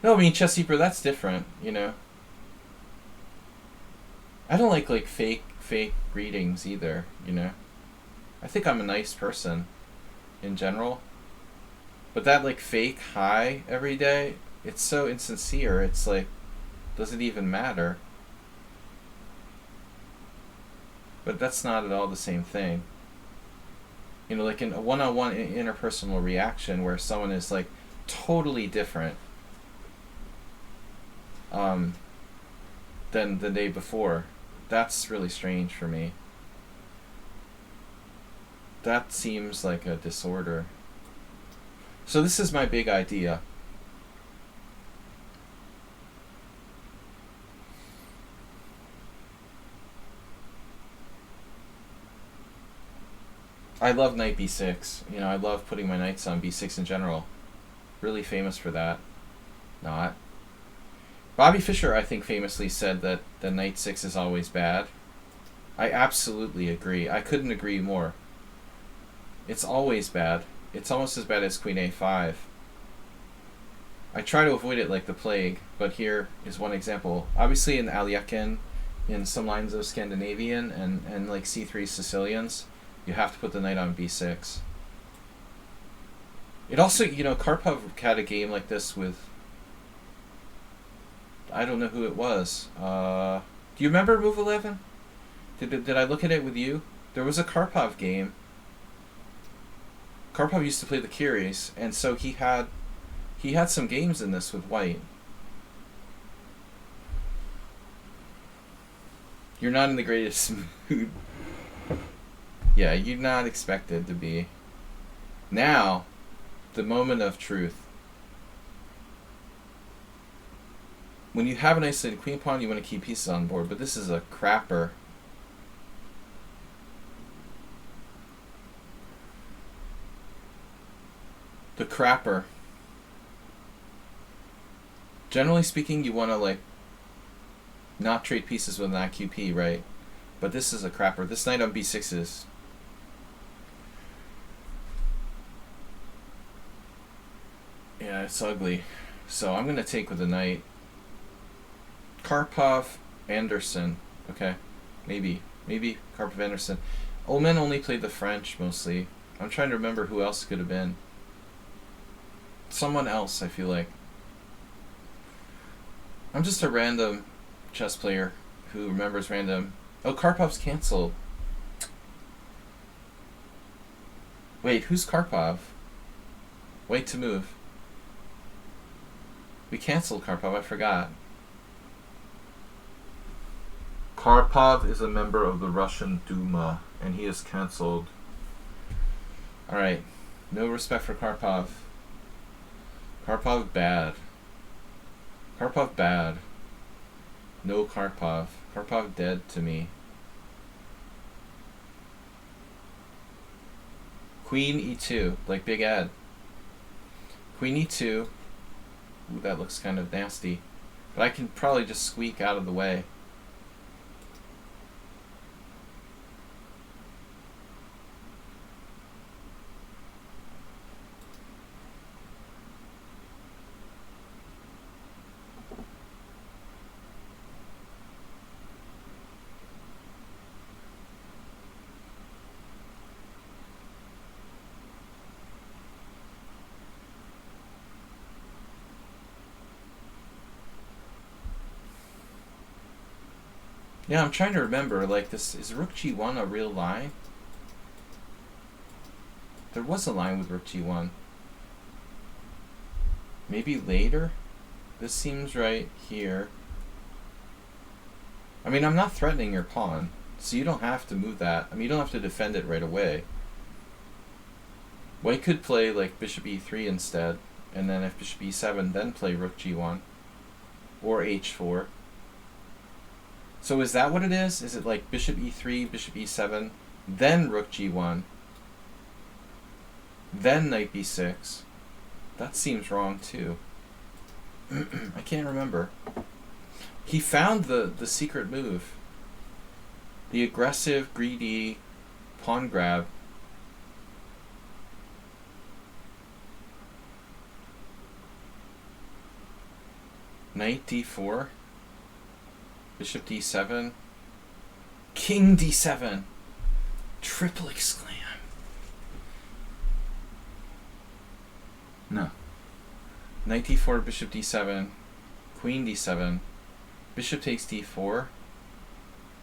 No, I mean, Chesskeeper, that's different, you know. I don't like fake greetings either, you know. I think I'm a nice person in general. But that like fake hi every day, it's so insincere. It's like, does it even matter? But that's not at all the same thing. You know, like in a one-on-one interpersonal reaction where someone is like totally different than the day before. That's really strange for me. That seems like a disorder. So this is my big idea. I love knight b6. You know, I love putting my knights on b6 in general. Really famous for that. Not. Bobby Fischer, I think, famously said that the knight 6 is always bad. I absolutely agree. I couldn't agree more. It's always bad. It's almost as bad as queen a5. I try to avoid it like the plague, but here is one example. Obviously in Alekhine, in some lines of Scandinavian and like c3 Sicilians, you have to put the knight on b6. It also, you know, Karpov had a game like this with, I don't know who it was. Do you remember Move 11? Did I look at it with you? There was a Karpov game. Karpov used to play the Curies, and so he had some games in this with white. You're not in the greatest mood. Yeah, you're not expected to be. Now, the moment of truth. When you have an isolated queen pawn, you want to keep pieces on board, but this is a crapper. The crapper. Generally speaking, you want to like not trade pieces with an IQP, right? But this is a crapper. This knight on b6 is... yeah, it's ugly. So I'm going to take with the knight. Karpov, Anderson. Okay, maybe Karpov, Anderson. Ullman only played the French mostly. I'm trying to remember who else could have been. Someone else, I feel like. I'm just a random chess player who remembers random. Oh, Karpov's canceled. Wait, who's Karpov? Wait to move. We canceled Karpov, I forgot. Karpov is a member of the Russian Duma, and he is cancelled. Alright, no respect for Karpov. Karpov bad. Karpov bad. No Karpov. Karpov dead to me. Queen e2, like Big Ed. Queen e2. Ooh, that looks kind of nasty. But I can probably just squeak out of the way. Yeah, I'm trying to remember, like, this, is Rook G1 a real line? There was a line with Rook G1. Maybe later? This seems right here. I mean, I'm not threatening your pawn, so you don't have to move that. I mean, you don't have to defend it right away. White could play, like, Bishop E3 instead, and then if Bishop E7, then play Rook G1. Or H4. So is that what it is? Is it like Bishop E3, Bishop E7, then Rook G1, then knight b6. That seems wrong too. I can't remember. He found the secret move. The aggressive, greedy pawn grab. Knight d4. Bishop d7. King d7. Triple exclam. No. Knight d4, bishop d7, queen d7, bishop takes d4.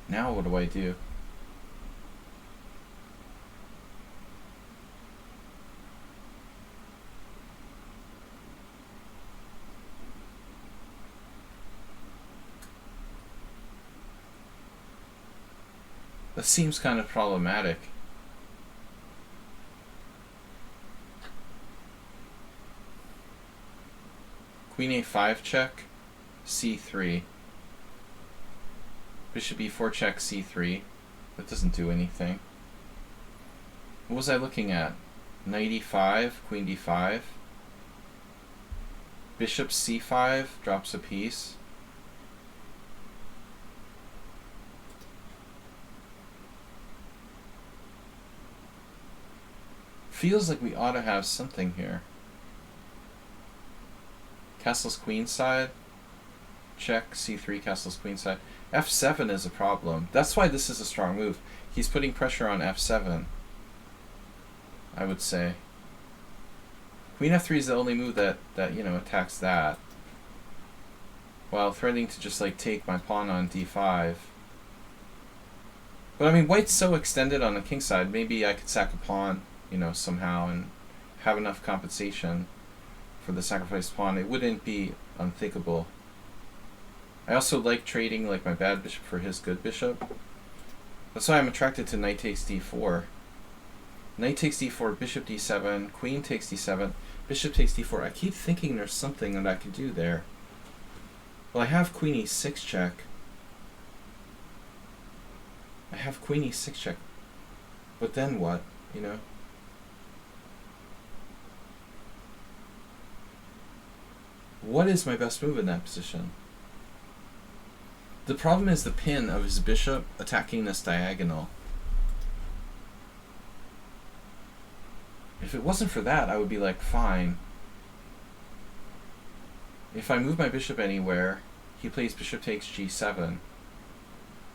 Now what do I do? That seems kind of problematic. Queen a5 check, c3. Bishop e4 check, c3. That doesn't do anything. What was I looking at? Knight e5, queen d5. Bishop c5 drops a piece. Feels like we ought to have something here. Castle's queenside. Check, c3, castle's queenside. f7 is a problem. That's why this is a strong move. He's putting pressure on f7, I would say. Queen f3 is the only move that attacks that, while threatening to just like take my pawn on d5. But I mean, white's so extended on the king side, maybe I could sack a pawn, somehow, and have enough compensation for the sacrificed pawn. It wouldn't be unthinkable. I also like trading like my bad bishop for his good bishop. That's why I'm attracted to knight takes d4. Knight takes d4, bishop d7, queen takes d7, bishop takes d4. I keep thinking there's something that I could do there. Well, I have queen e6 check. I have queen e6 check. But then what, What is my best move in that position? The problem is the pin of his bishop attacking this diagonal. If it wasn't for that, I would be like, fine. If I move my bishop anywhere, he plays bishop takes g7.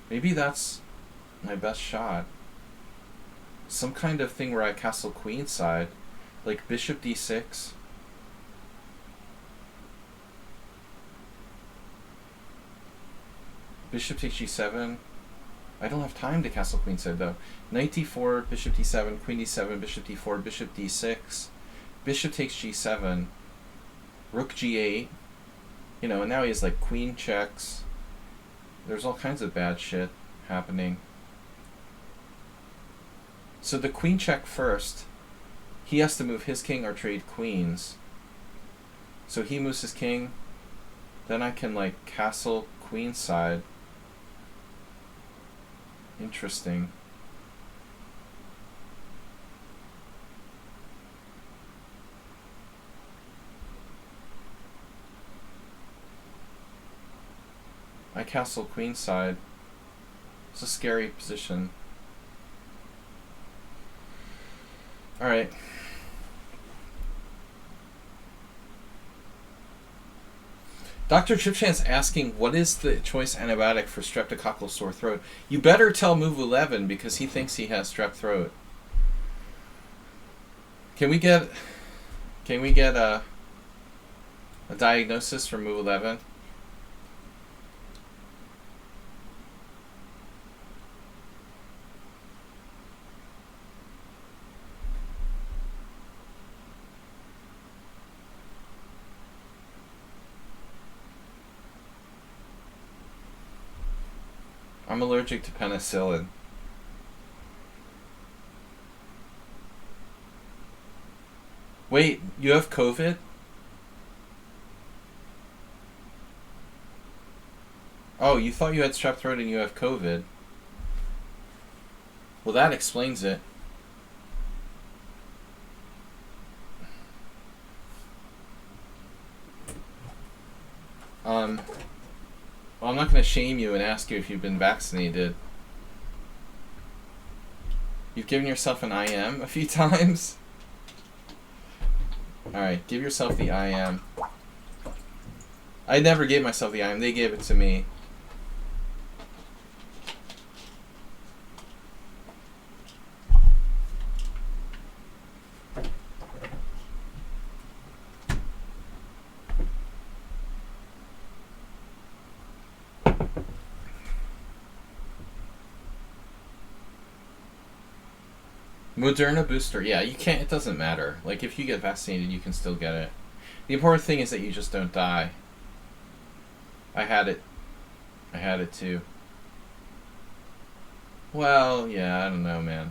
Maybe that's my best shot. Some kind of thing where I castle queenside, like bishop d6. Bishop takes g7. I don't have time to castle queenside though. Knight d4, bishop d7, queen d7, bishop d4, bishop d6. Bishop takes g7. Rook g8. And now he has like queen checks. There's all kinds of bad shit happening. So the queen check first. He has to move his king or trade queens. So he moves his king. Then I can like castle queenside. Interesting. I castle queenside. It's a scary position. Alright. Dr. Chipchan's asking, what is the choice antibiotic for streptococcal sore throat? You better tell move 11 because he thinks he has strep throat. Can we get a diagnosis for move 11? I'm allergic to penicillin. Wait, you have COVID? Oh, you thought you had strep throat and you have COVID. Well, that explains it. Well, I'm not going to shame you and ask you if you've been vaccinated. You've given yourself an IM a few times? Alright, give yourself the IM. I never gave myself the IM, they gave it to me. Moderna booster, yeah, you can't, it doesn't matter. Like, if you get vaccinated, you can still get it. The important thing is that you just don't die. I had it too. Well, yeah, I don't know, man.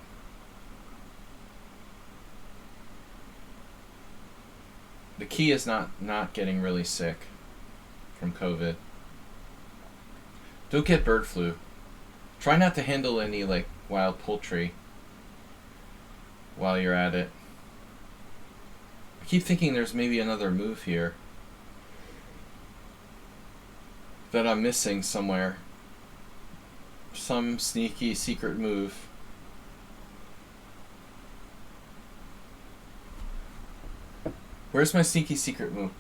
The key is not getting really sick from COVID. Don't get bird flu. Try not to handle any, like, wild poultry while you're at it. I keep thinking there's maybe another move here that I'm missing somewhere. Some sneaky secret move. Where's my sneaky secret move?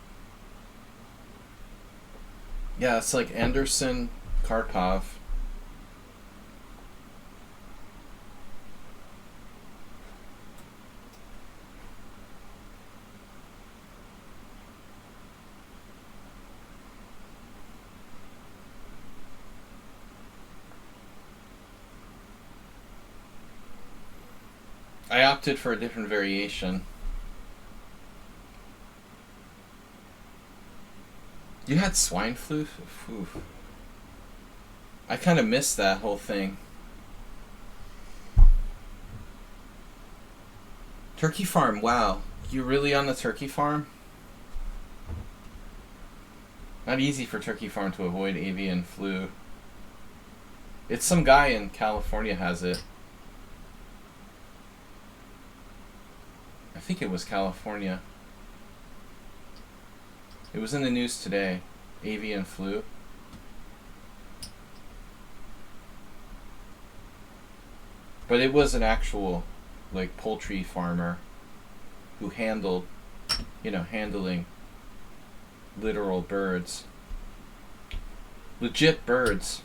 Yeah, it's like Anderson, Karpov. I opted for a different variation. You had swine flu? Oof. I kind of missed that whole thing. Turkey farm, wow. You really on the turkey farm? Not easy for turkey farm to avoid avian flu. It's some guy in California has it. I think it was California. It was in the news today. Avian flu. But it was an actual, like, poultry farmer who handled, handling literal birds. Legit birds.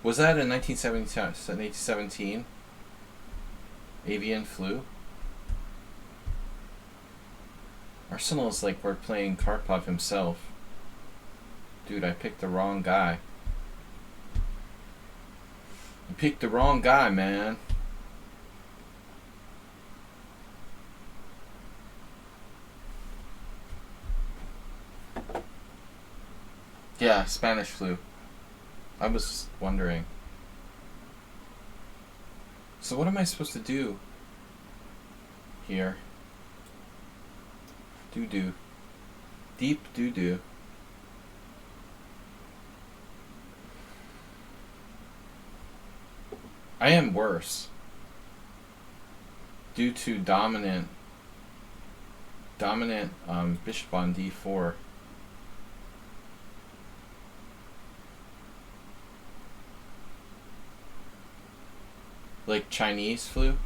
Was that in 1917? Avian flu? Arsenal is like we're playing Karpov himself. Dude, I picked the wrong guy. You picked the wrong guy, man. Yeah, Spanish flu. I was wondering. So what am I supposed to do here? Doo-doo. Deep doo-doo. I am worse. Due to dominant bishop on d4. Like Chinese flu?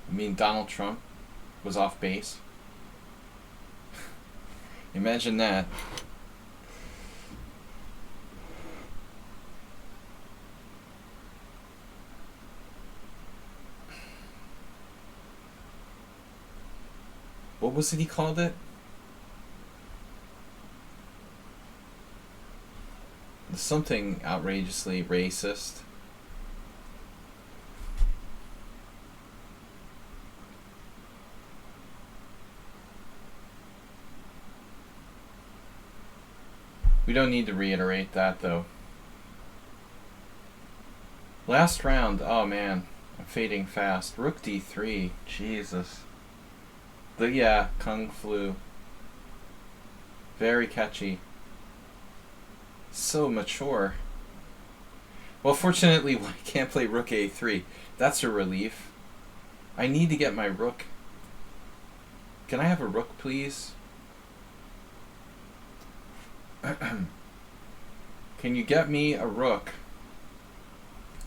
I mean, Donald Trump was off base. Imagine that. What was it he called it? Something outrageously racist. We don't need to reiterate that, though. Last round, oh man, I'm fading fast. Rook d3, Jesus. Yeah, Kung Flu. Very catchy. So mature. Well, fortunately, I can't play rook a3. That's a relief. I need to get my rook. Can I have a rook, please? Can you get me a rook?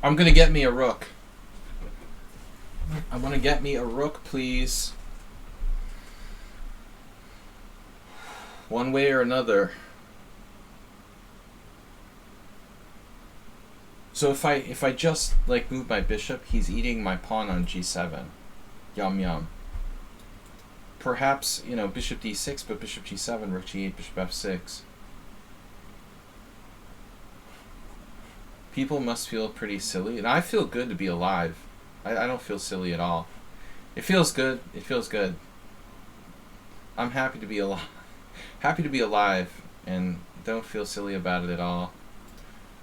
I'm gonna get me a rook. I want to get me a rook, please. One way or another. So if I just like move my bishop, he's eating my pawn on g7. Yum yum. Perhaps, you know, bishop d6, but bishop g7, rook g8, bishop f6. People must feel pretty silly, and I feel good to be alive. I don't feel silly at all. It feels good. It feels good. I'm happy to be alive. Happy to be alive, and don't feel silly about it at all.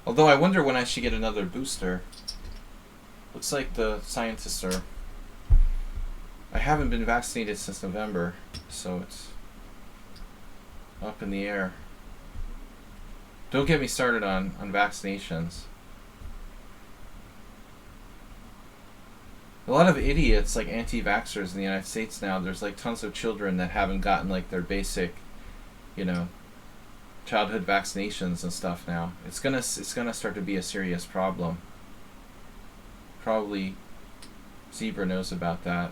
Although I wonder when I should get another booster. Looks like the scientists are... I haven't been vaccinated since November, so it's up in the air. Don't get me started on vaccinations. A lot of idiots, like anti-vaxxers in the United States now, there's like tons of children that haven't gotten like their basic, you know, childhood vaccinations and stuff now. It's gonna start to be a serious problem. Probably Zebra knows about that.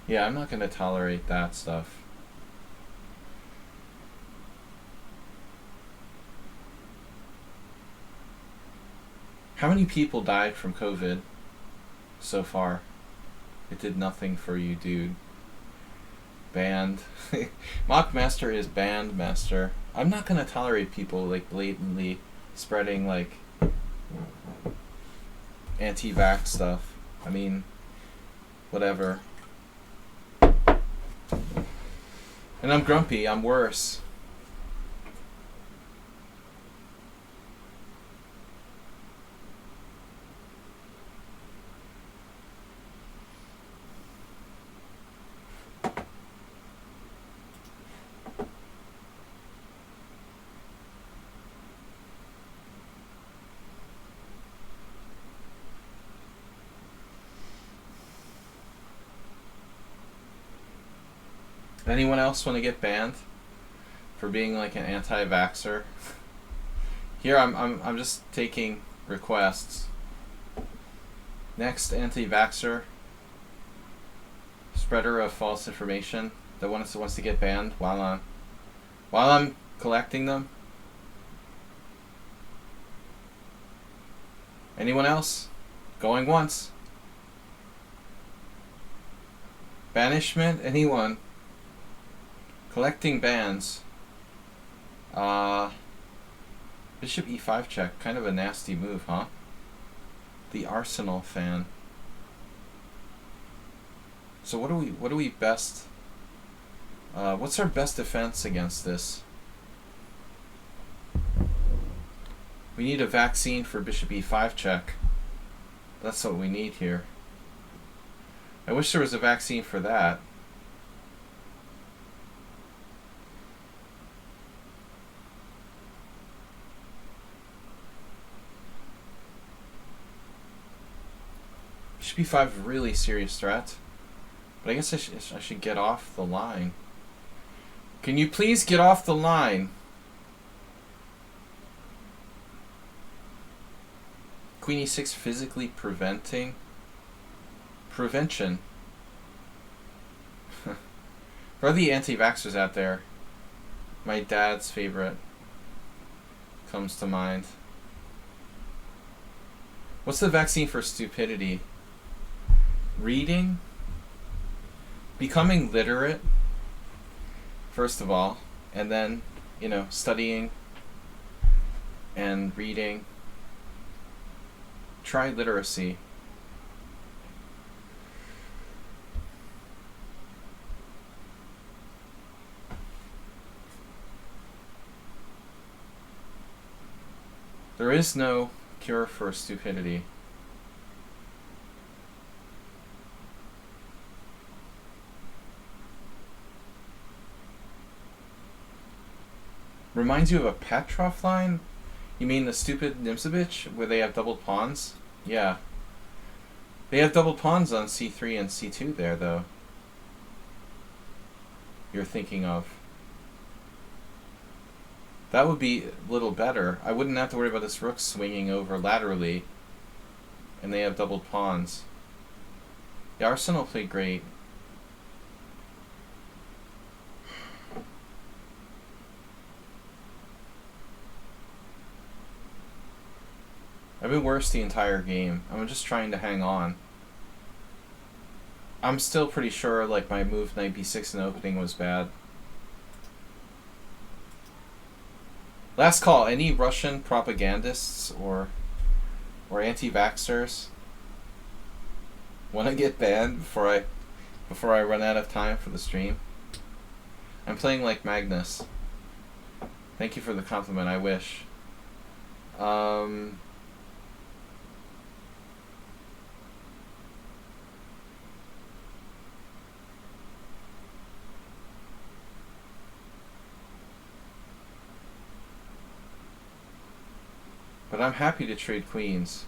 Yeah, I'm not gonna tolerate that stuff. How many people died from COVID so far? It did nothing for you, dude. Banned. Mockmaster is banned, master. I'm not gonna tolerate people like blatantly spreading like anti-vax stuff. I mean, whatever. And I'm grumpy. I'm worse. Anyone else want to get banned for being like an anti-vaxxer? Here I'm just taking requests. Next anti-vaxxer, spreader of false information that wants to get banned while I'm collecting them. Anyone else? Going once. Banishment? Anyone? Collecting bans. Bishop e5 check. Kind of a nasty move, huh? The Arsenal fan. So what do we best... what's our best defense against this? We need a vaccine for bishop e5 check. That's what we need here. I wish there was a vaccine for that. Bishop e5, really serious threat. But I guess I should get off the line. Can you please get off the line? Queen e6 physically preventing? Prevention. For the anti-vaxxers out there, my dad's favorite comes to mind. What's the vaccine for stupidity? Reading? Becoming literate, first of all, and then, you know, studying and reading. Try literacy. There is no cure for stupidity. Reminds you of a Petrov line? You mean the stupid Nimzovich where they have doubled pawns? Yeah. They have doubled pawns on c3 and c2 there, though. You're thinking of. That would be a little better. I wouldn't have to worry about this rook swinging over laterally. And they have doubled pawns. Yeah, Arsenal played great. I've been worse the entire game. I'm just trying to hang on. I'm still pretty sure like my move knight b6 in the opening was bad. Last call. Any Russian propagandists or anti-vaxxers want to get banned before I run out of time for the stream? I'm playing like Magnus. Thank you for the compliment. I wish. But I'm happy to trade queens.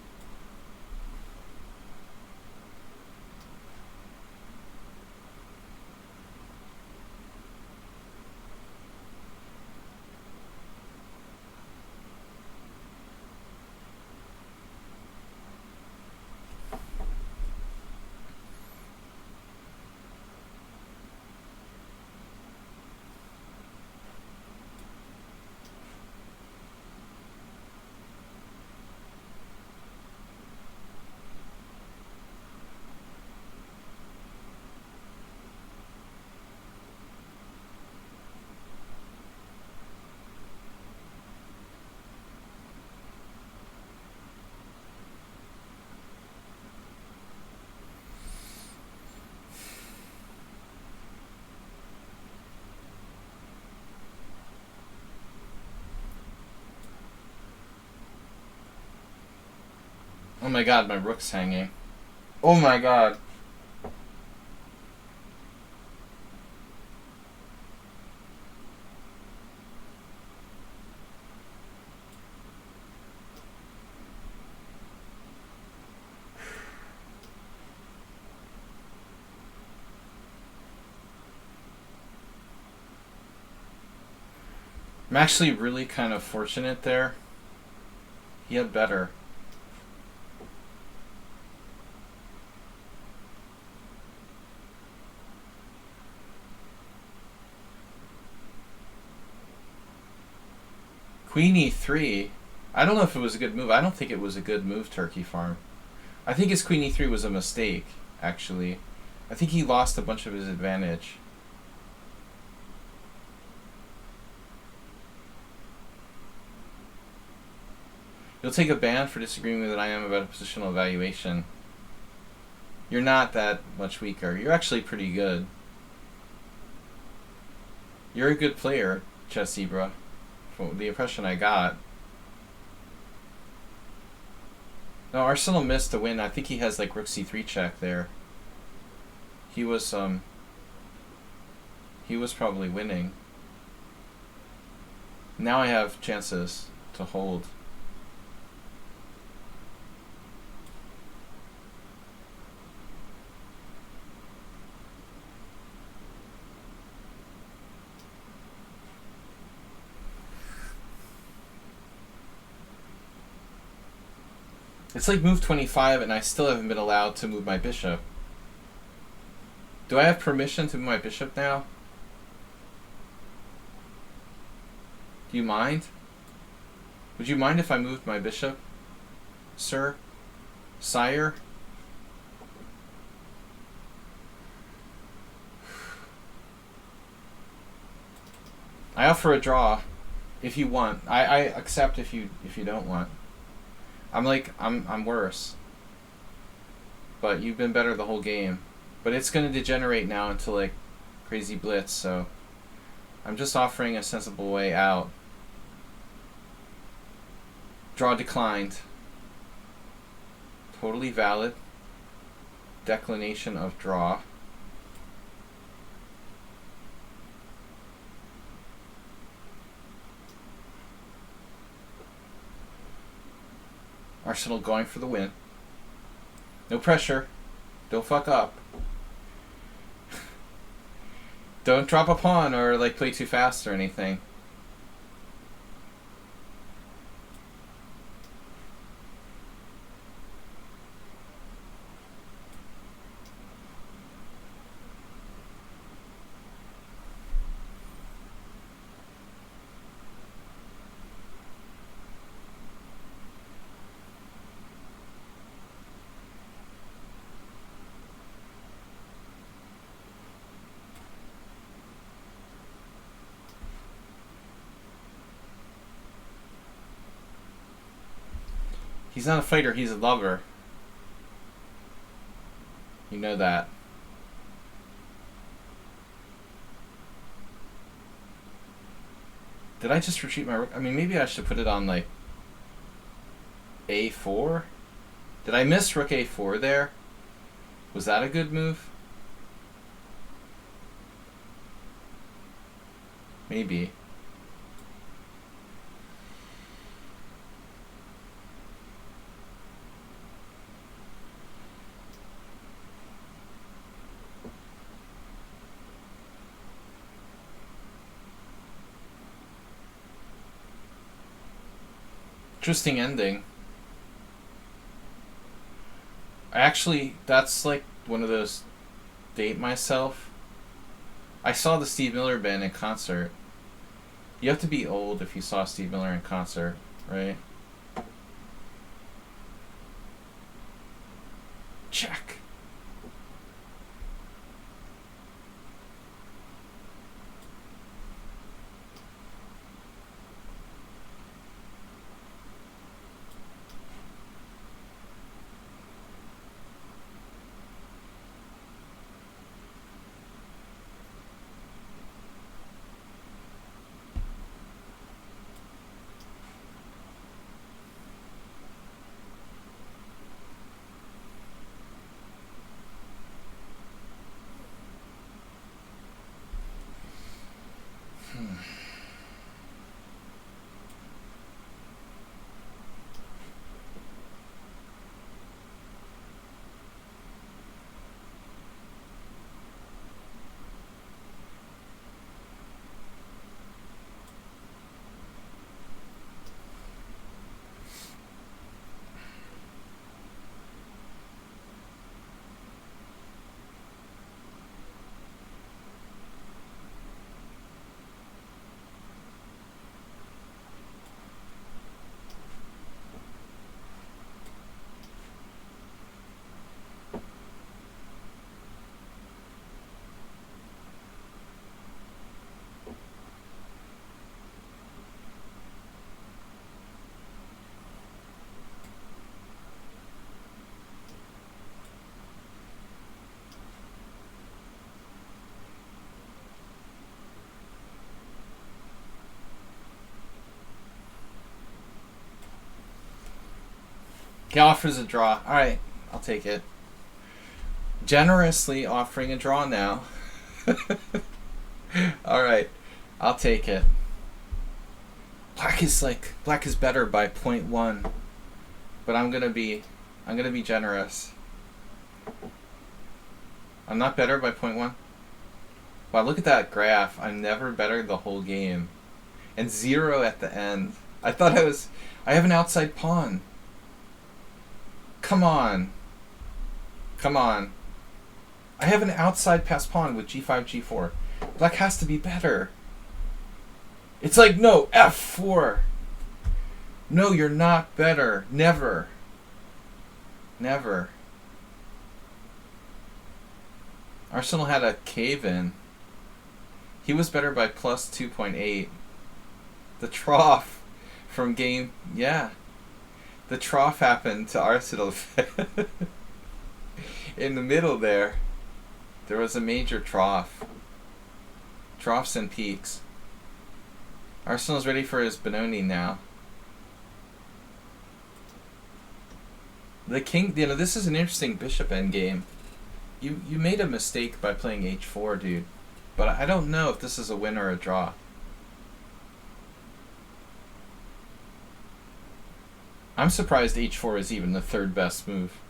Oh my god, my rook's hanging. Oh my god. I'm actually really kind of fortunate there. He had better. Queen e3. I don't know if it was a good move. I don't think it was a good move, Turkey Farm. I think his queen e3 was a mistake, actually. I think he lost a bunch of his advantage. You'll take a ban for disagreeing with what I am about a positional evaluation. You're not that much weaker. You're actually pretty good. You're a good player, Chess Zebra. From the impression I got. No, Arsenal missed a win. I think he has like rook c3 check there. He was probably winning. Now I have chances to hold. It's like move 25 and I still haven't been allowed to move my bishop. Do I have permission to move my bishop now? Do you mind? Would you mind if I moved my bishop, sir? Sire? I offer a draw if you want. I accept if you don't want. I'm worse. But you've been better the whole game. But it's going to degenerate now into like crazy blitz, so I'm just offering a sensible way out. Draw declined. Totally valid. Declination of draw. Arsenal going for the win. No pressure. Don't fuck up. Don't drop a pawn or like play too fast or anything. He's not a fighter, he's a lover. You know that. Did I just retreat my rook? I mean, maybe I should put it on, like, a4? Did I miss rook a4 there? Was that a good move? Maybe. Interesting ending. Actually, that's like one of those date myself. I saw the Steve Miller Band in concert. You have to be old if you saw Steve Miller in concert, right? Check. He offers a draw. Alright, I'll take it. Generously offering a draw now. Alright, I'll take it. Black is better by 0.1. But I'm gonna be generous. I'm not better by 0.1. Wow, look at that graph. I'm never better the whole game. And 0 at the end. I have an outside pawn. Come on. Come on. I have an outside pass pawn with g5, g4. Black has to be better. It's like, no, f4. No, you're not better. Never. Never. Arsenal had a cave-in. He was better by plus 2.8. The trough from game... Yeah. The trough happened to Arsenal. In the middle there was a major trough. Troughs and peaks. Arsenal's ready for his Benoni now. The king, this is an interesting bishop endgame. You made a mistake by playing h4, dude. But I don't know if this is a win or a draw. I'm surprised h4 is even the third best move.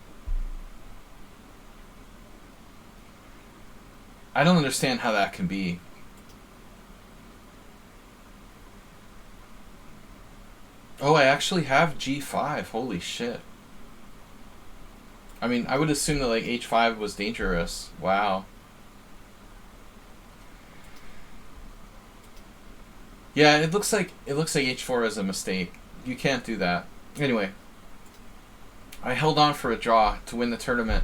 I don't understand how that can be. Oh, I actually have g5. Holy shit. I mean, I would assume that like h5 was dangerous. Wow. Yeah, it looks like h4 is a mistake. You can't do that. Anyway, I held on for a draw to win the tournament.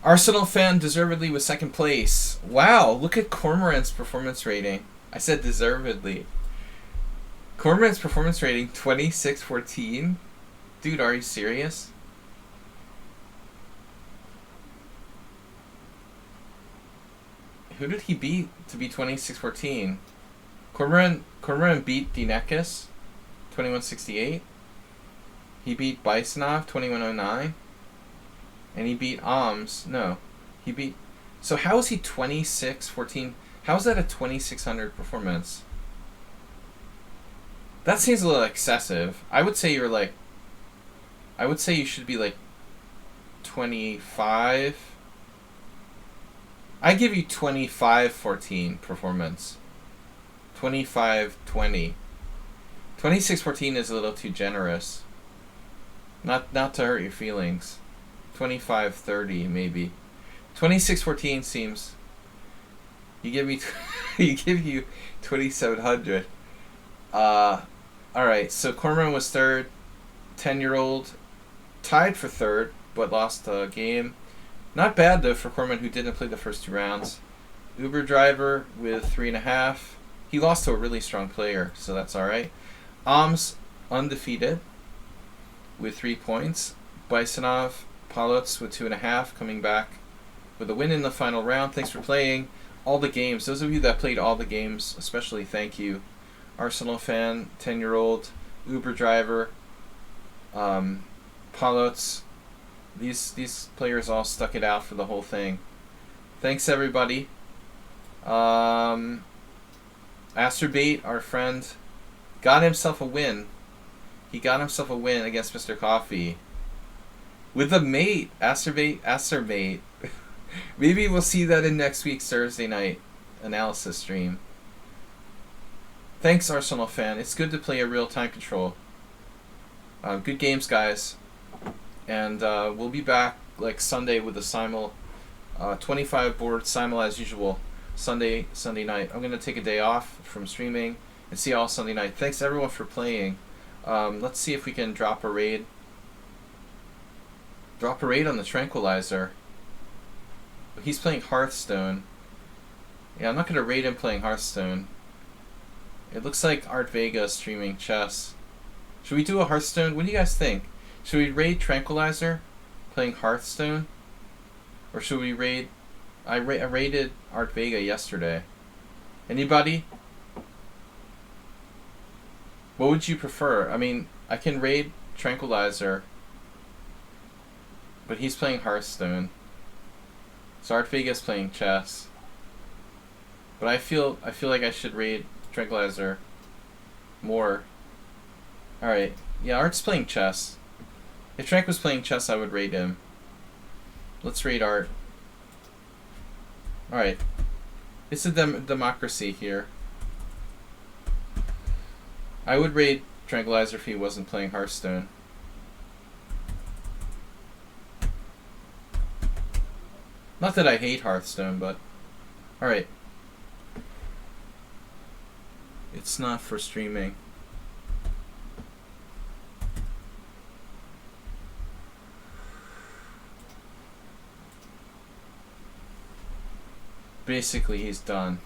Arsenal fan deservedly was second place. Wow, look at Cormoran's performance rating. I said deservedly. Cormoran's performance rating 2614. Dude, are you serious? Who did he beat to be 2614? Cormoran beat Dinekis 2168. He beat Bisonov 2109. And he beat Oms. No. He beat... So how is he 2614? How is that a 2600 performance? That seems a little excessive. I would say you're like... I would say you should be like 25. I give you 2514 performance. 2520. 2614 is a little too generous. Not to hurt your feelings. 2530 maybe. 2614 seems... You give me... you give you 2700. Alright, so Cormoran was third. 10-year-old tied for third, but lost a game. Not bad though for Cormoran, who didn't play the first 2 rounds. Uber driver with 3.5. He lost to a really strong player, so that's alright. Oms undefeated with 3 points. Bisonov, Palots with 2.5, coming back with a win in the final round. Thanks for playing all the games. Those of you that played all the games, especially thank you. Arsenal fan, 10-year-old, Uber driver, Palots. These players all stuck it out for the whole thing. Thanks everybody. Asterbait, our friend, got himself a win. He got himself a win against Mr. Coffee. With a mate. Asterbait. Maybe we'll see that in next week's Thursday night analysis stream. Thanks, Arsenal fan. It's good to play a real time control. Good games, guys. And we'll be back like Sunday with a simul, 25 board simul as usual. Sunday night. I'm gonna take a day off from streaming and see y'all Sunday night. Thanks everyone for playing. Let's see if we can drop a raid. Drop a raid on the Tranquilizer. He's playing Hearthstone. Yeah, I'm not gonna raid him playing Hearthstone. It looks like Art Vega is streaming chess. Should we do a Hearthstone? What do you guys think? Should we raid Tranquilizer playing Hearthstone? Or should we raid... I raided Art Vega yesterday. Anybody? What would you prefer? I mean, I can raid Tranquilizer, but he's playing Hearthstone. So Art Vega's playing chess. But I feel like I should raid Tranquilizer more. Alright. Yeah, Art's playing chess. If Trank was playing chess, I would raid him. Let's raid Art. Alright. It's a democracy here. I would raid Tranquilizer if he wasn't playing Hearthstone. Not that I hate Hearthstone, but... Alright. It's not for streaming. Basically, he's done.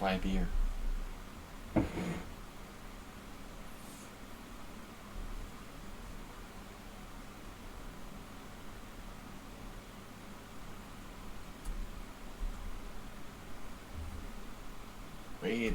buy beer. Wait.